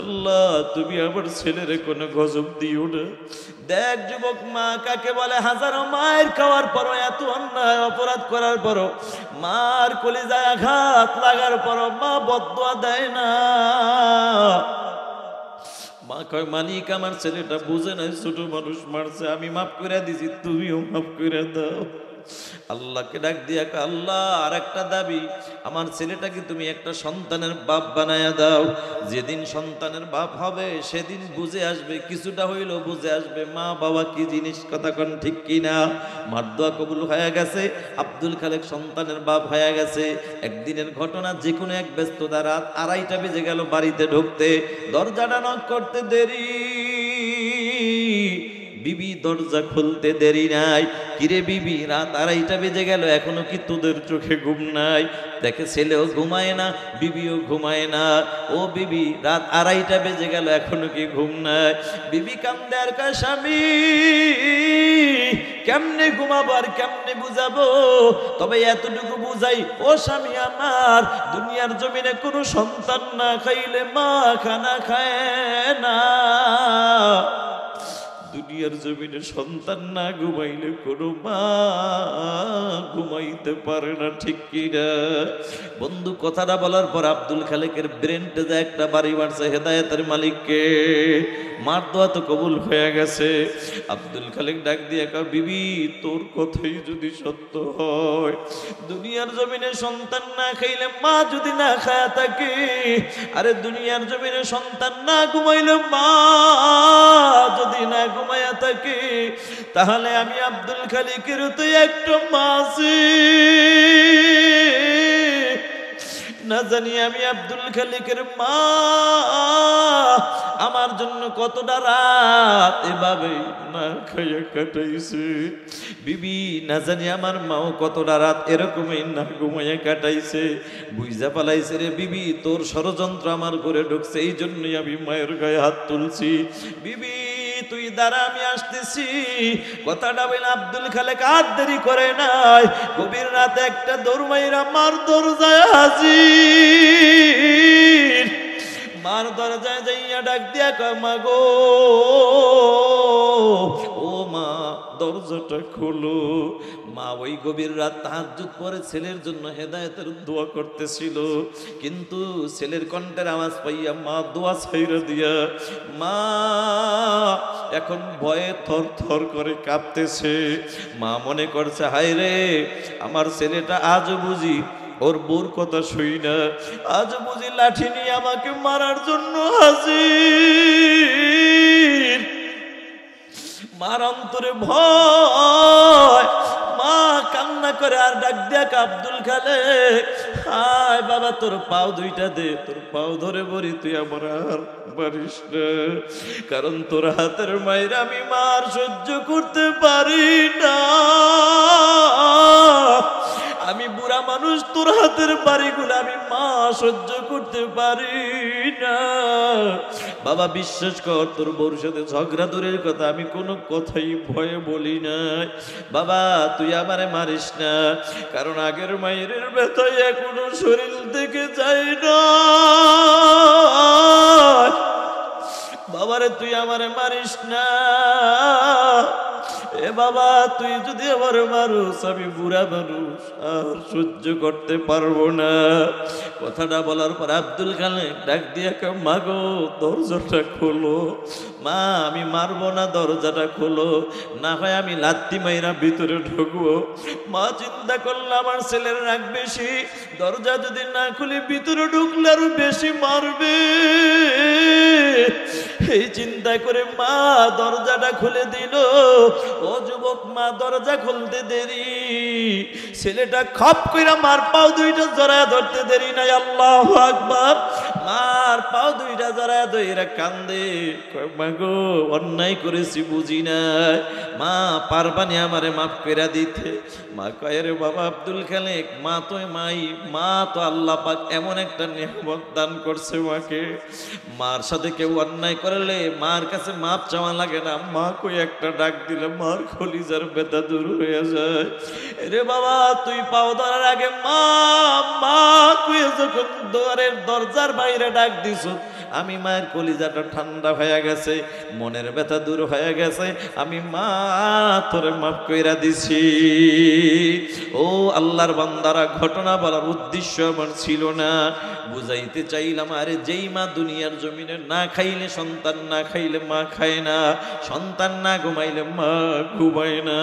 আল্লাহ তুমি আমার ছেলেরে কোনো গজব দিও না। দেখ যুবক, মা কাকে বলে? হাজারো মায়ের খাওয়ার পরও, এত অন্যায় অপরাধ করার পরও, মার কলিজায় আঘাত লাগার পরও মা বদদুয়া দেয় না। মা কয় মালিক আমার ছেলেটা বুঝে নাই, ছোট মানুষ মারছে, আমি মাফ করে দিছি, তুমিও মাফ করে দাও। আল্লাহকে ডাক দিয়া আল্লাহ আর একটা দাবি, আমার ছেলেটাকে তুমি একটা সন্তানের বাপ বানায়া দাও। যেদিন সন্তানের বাপ হবে সেদিন বুঝে আসবে, কিছুটা হইলো বুঝে আসবে মা বাবা কি জিনিস। কথা কোন ঠিক কিনা? মার দোয়া কবুল হয়ে গেছে, আব্দুল খালেক সন্তানের বাপ হয়ে গেছে। একদিনের ঘটনা, যে কোনো এক ব্যস্ততা, রাত 2:30 বেজে গেল বাড়িতে ঢুকতে, দরজাটা নক করতে দেরি, বিবি দরজা খুলতে দেরি নাই। কিরে বিবি, রাত 2:30 বেজে গেল, এখনো কি তোদের চোখে ঘুম নাই? দেখে ছেলেও ঘুমায় না, বিবিও ঘুমায় না। ও বিবি, রাত 2:30 বেজে গেল, এখনো কি ঘুম নাই? বিবি কান্দে আর কয় স্বামী কেমনে ঘুমাবো আর কেমনে বুঝাবো? তবে এতটুকু বুঝাই ও স্বামী আমার, দুনিয়ার জমিনে কোনো সন্তান না খাইলে মা খানা খায় না। দুনিয়ার জমিনে সন্তান না ঘুমাইলে কোনো মা ঘুমাইতে পারে না, ঠিক কিনা? বন্ধু কথাটা বলার পর আব্দুল খালেকের ব্রেনটা যে একটা বাড়ি মারছে হেদায়েতের মালিককে। মার দোয়া তো কবুল হয়ে গেছে। আব্দুল খালেক ডাক দিয়ে কয় বিবি তোর কথাই যদি সত্য হয়, দুনিয়ার জমিনে সন্তান না খাইলে মা যদি না খায় থাকে, আরে দুনিয়ার জমিনে সন্তান না ঘুমাইলে মা যদি না ঘুমায়া থাকে, তাহলে আমি আব্দুল খালেকের তো একটা মাসি না জানি আমি আব্দুল খালিকের মা আমার জন্য কতটা রাত এভাবে না খাইয়া কাটাইছে। বিবি না জানি আমার মাও কতটা রাত এরকমই না ঘুমাইয়া কাটাইছে। বুঝা পালাইছে রে বিবি, তোর ষড়যন্ত্র আমার ঘরে ঢুকছে, এই জন্যই আমি মায়ের গায়ে হাত তুলছি। বিবি তুই দাঁড়া, আমি আসতেছি। কথাটা বলে আব্দুল খালেক আর দেরি করে নাই, গভীর রাতে একটা দৌড়মাইরা মার দরজায় হাজির। মার দরজায় যাইয়া ডাক দিয়া কয়, মা গো, ও মা দরজাটা খোলো। মা ওই গভীর রাত তাহাজ্জুদ পরে ছেলের জন্য হেদায়েতের দোয়া করতেছিল, কিন্তু ছেলের কণ্ঠের আওয়াজ পাইয়া মা দোয়া ছাইরা দিয়া মা এখন ভয়ে থর থর করে কাঁপতেছে। মা মনে করছে, হায় রে আমার ছেলেটা আজও বুঝি ওর বউর কথা শুই না, আজ বুঝি লাঠি নিয়ে আমাকে মারার জন্য হাজির। মার অন্তরে ভয়, মা কান্না করে আর ডাক দিয়া আব্দুল খালেক, হায় বাবা তোর পাও দুইটা দে, তোর পাও ধরে বলি তুই আমার আর পারিস না, কারণ তোর হাতের মায়ের আমি মার সহ্য করতে পারি না। আমি বুড়া মানুষ, তোর হাতের বাড়িগুলো আমি মা সহ্য করতে পারি না। বাবা বিশ্বাস কর, তোর বউর সাথে ঝগড়া দূরের কথা, আমি কোনো কথাই ভয়ে বলি না। বাবা তুই আমারে মারিস না, কারণ আগের মায়ের ব্যথায় এখনো শরীর থেকে যায় না। বাবারে তুই আমারে মারিস না। এ বাবা তুই যদি আমার মানুষ, আমি বুড়া মানুষ, আর সহ্য করতে পারবো না। কথাটা বলার পর আব্দুল খালেক ডাক দিয়া কে, মা গো দরজাটা খোলো। মা আমি মারবো না, দরজাটা খোলো, না হয় আমি লাত্তি মাইরা ভিতরে ঢুকবো। মা চিন্তা করলে আমার ছেলের রাগ বেশি, দরজা যদি না খুলে ভিতরে ঢুকলে আরো বেশি মারবে। এই চিন্তা করে মা দরজাটা খুলে দিল। ও যুবক, মা দরজা খুলতে দেরি, ছেলেটা খপ কইরা মার পাও দুইটা জড়ায় ধরতে দেরি নাই। আল্লাহু আকবার। মার পাও দুইটা জড়ায় ধইরা কান্দে, কয় মা গো অন্যায় করেছি বুঝি নাই, মা পারবানি আমারে মাফ কইরা দিতে। মা কয় রে বাবা আব্দুল খালেক, মা তো মা তো আল্লাহ পাক এমন একটা নিয়ামত দান করছে মাকে, মার সাথে কেউ অন্যায় করলে মার কাছে মাপ চাওয়া লাগে না। মা কই একটা ডাক দিলে মার কলিজার ব্যথা দূর হয়ে যায়। রে বাবা তুই পাও ধরার আগে মা মা কই যখন দুয়ারের দরজার বাইরে ডাক দিছ, আমি মায়ের কলিজাটা ঠান্ডা হয়ে গেছে, মনের ব্যথা দূর হয়ে গেছে, আমি মা তোরে মাফ কইরা দিছি। ও আল্লাহর বান্দারা, ঘটনা বলার উদ্দেশ্য আমার ছিল না, বুঝাইতে চাইলাম আরে যেই মা দুনিয়ার জমিনে না খাইলে সন্তান, না খাইলে মা খায় না, সন্তান না ঘুমাইলে মা ঘুমায় না,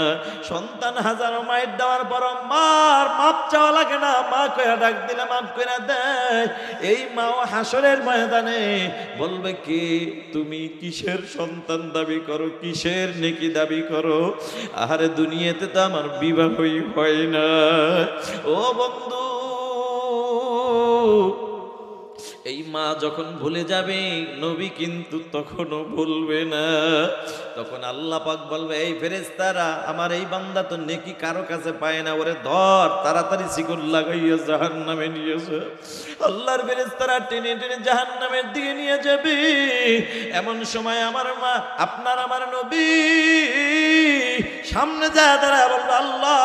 সন্তান হাজারো মায়ের দেওয়ার পর মার মাপ চাওয়া লাগে না, মা কয়া ডাক দিলে মাফ করে দেয়। এই মাও হাসরের ময়দানে বলবে কি তুমি কিসের সন্তান দাবি করো, কিসের নেকি দাবি করো? আরে দুনিয়াতে তো আমার বিবাহই হয় না। ও বন্ধু, এই মা যখন ভুলে যাবে নবী কিন্তু তখনও ভুলবে না। তখন আল্লাহ পাক বলবে, এই ফেরেশতারা আমার এই বান্দা তো নেকি কারো কাছে পায় না, ওরে ধর তাড়াতাড়ি শিকল লাগাইয়া জাহান্নামে নিয়েছে। আল্লাহর ফেরেশতারা টেনে টেনে জাহান্নামের দিকে নিয়ে যাবে। এমন সময় আমার মা, আপনার আমার নবী সামনে যায় দাঁড়ায় বলবে, আল্লাহ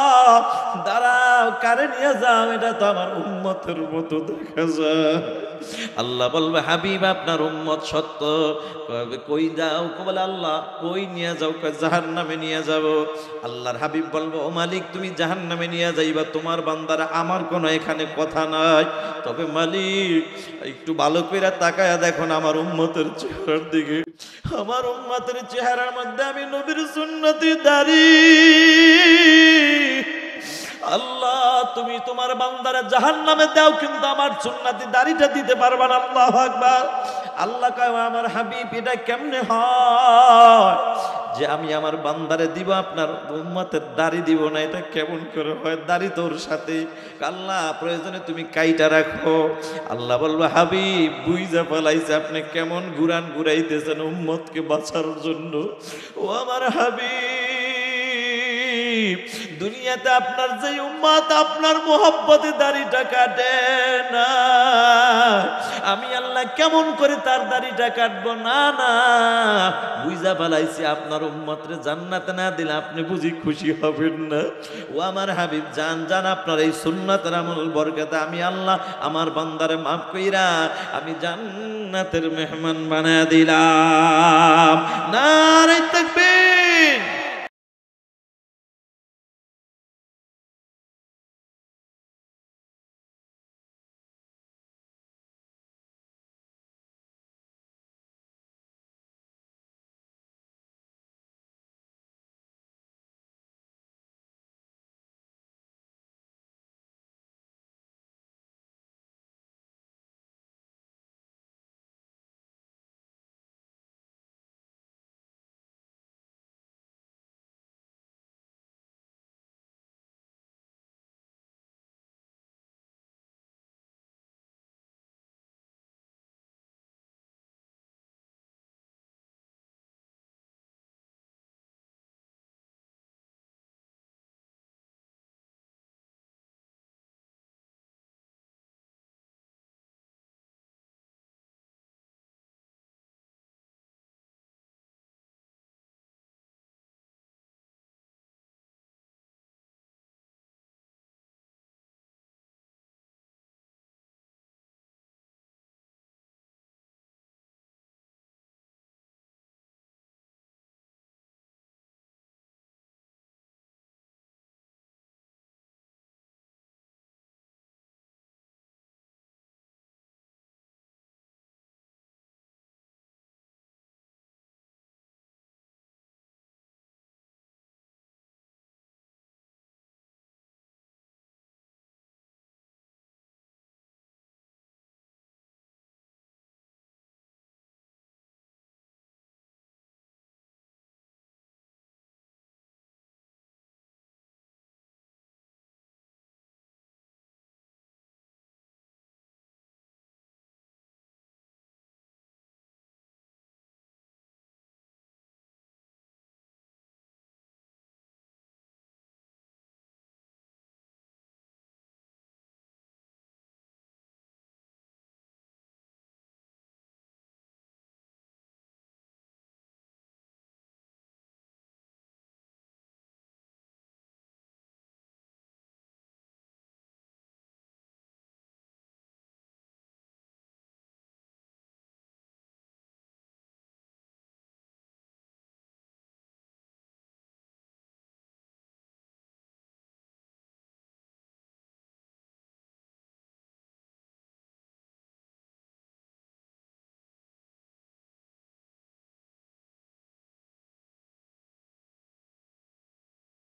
দাঁড়াও, কারে নিয়ে যাও, এটা তো আমার উম্মতের মতো দেখা যায়। আল্লাহ বলবে, হাবিব আপনার উম্মত সত্য। কই যাও? বলে আল্লাহ কই নিয়ে যাও? জাহান্নামে নিয়ে যাব। আল্লাহর হাবিব বলবো, ও মালিক তুমি জাহান্নামে নিয়ে যাইবা, তোমার বান্দারা, আমার কোনো এখানে কথা নাই। তবে মালিক একটু ভালো করে তাকায়া দেখুন আমার উম্মতের চেহারার দিকে। আমার উম্মতের চেহারার মধ্যে আমি নবীর সুন্নতি দাড়ি। আল্লাহ তুমি তোমার বান্দারা জাহান্নামে দাও, কিন্তু আমার সুন্নতি দাড়িটা দিতে পারবা না। আল্লাহু আকবার। আল্লাহ কয়, আমার হাবিব এটা কেমনে হয়? যে আমি আমার বান্দারে দিব, আপনার উম্মতের দাড়ি দিব না, এটা কেমন করে হয়? দাড়ি তোর সাথে। আল্লাহ প্রয়োজনে তুমি কাইটা রাখো। আল্লাহ বলবো হাবিব বুইজা ফেলাইছে আপনি কেমন ঘুরান ঘুরাইতেছেন উম্মতকে বাঁচার জন্য। ও আমার হাবিব, দুনিয়াতে আপনার যে উম্মত আপনার মোহাব্বতে দাড়িটা কাটে না, আমি আল্লাহ কেমন করে তার দাড়িটা কাটবো? না না, বুঝা ফেলাইছি আপনার উম্মতরে জান্নাতে না দিলে আপনি বুঝি খুশি হবেন না। ও আমার হাবিব জান জান, আপনার এই সুন্নাতের আমল বরকতে আমি আল্লাহ আমার বান্দারে মাফ কইরা আমি জান্নাতের মেহমান বানায় দিলাম। নারে তাকবীর।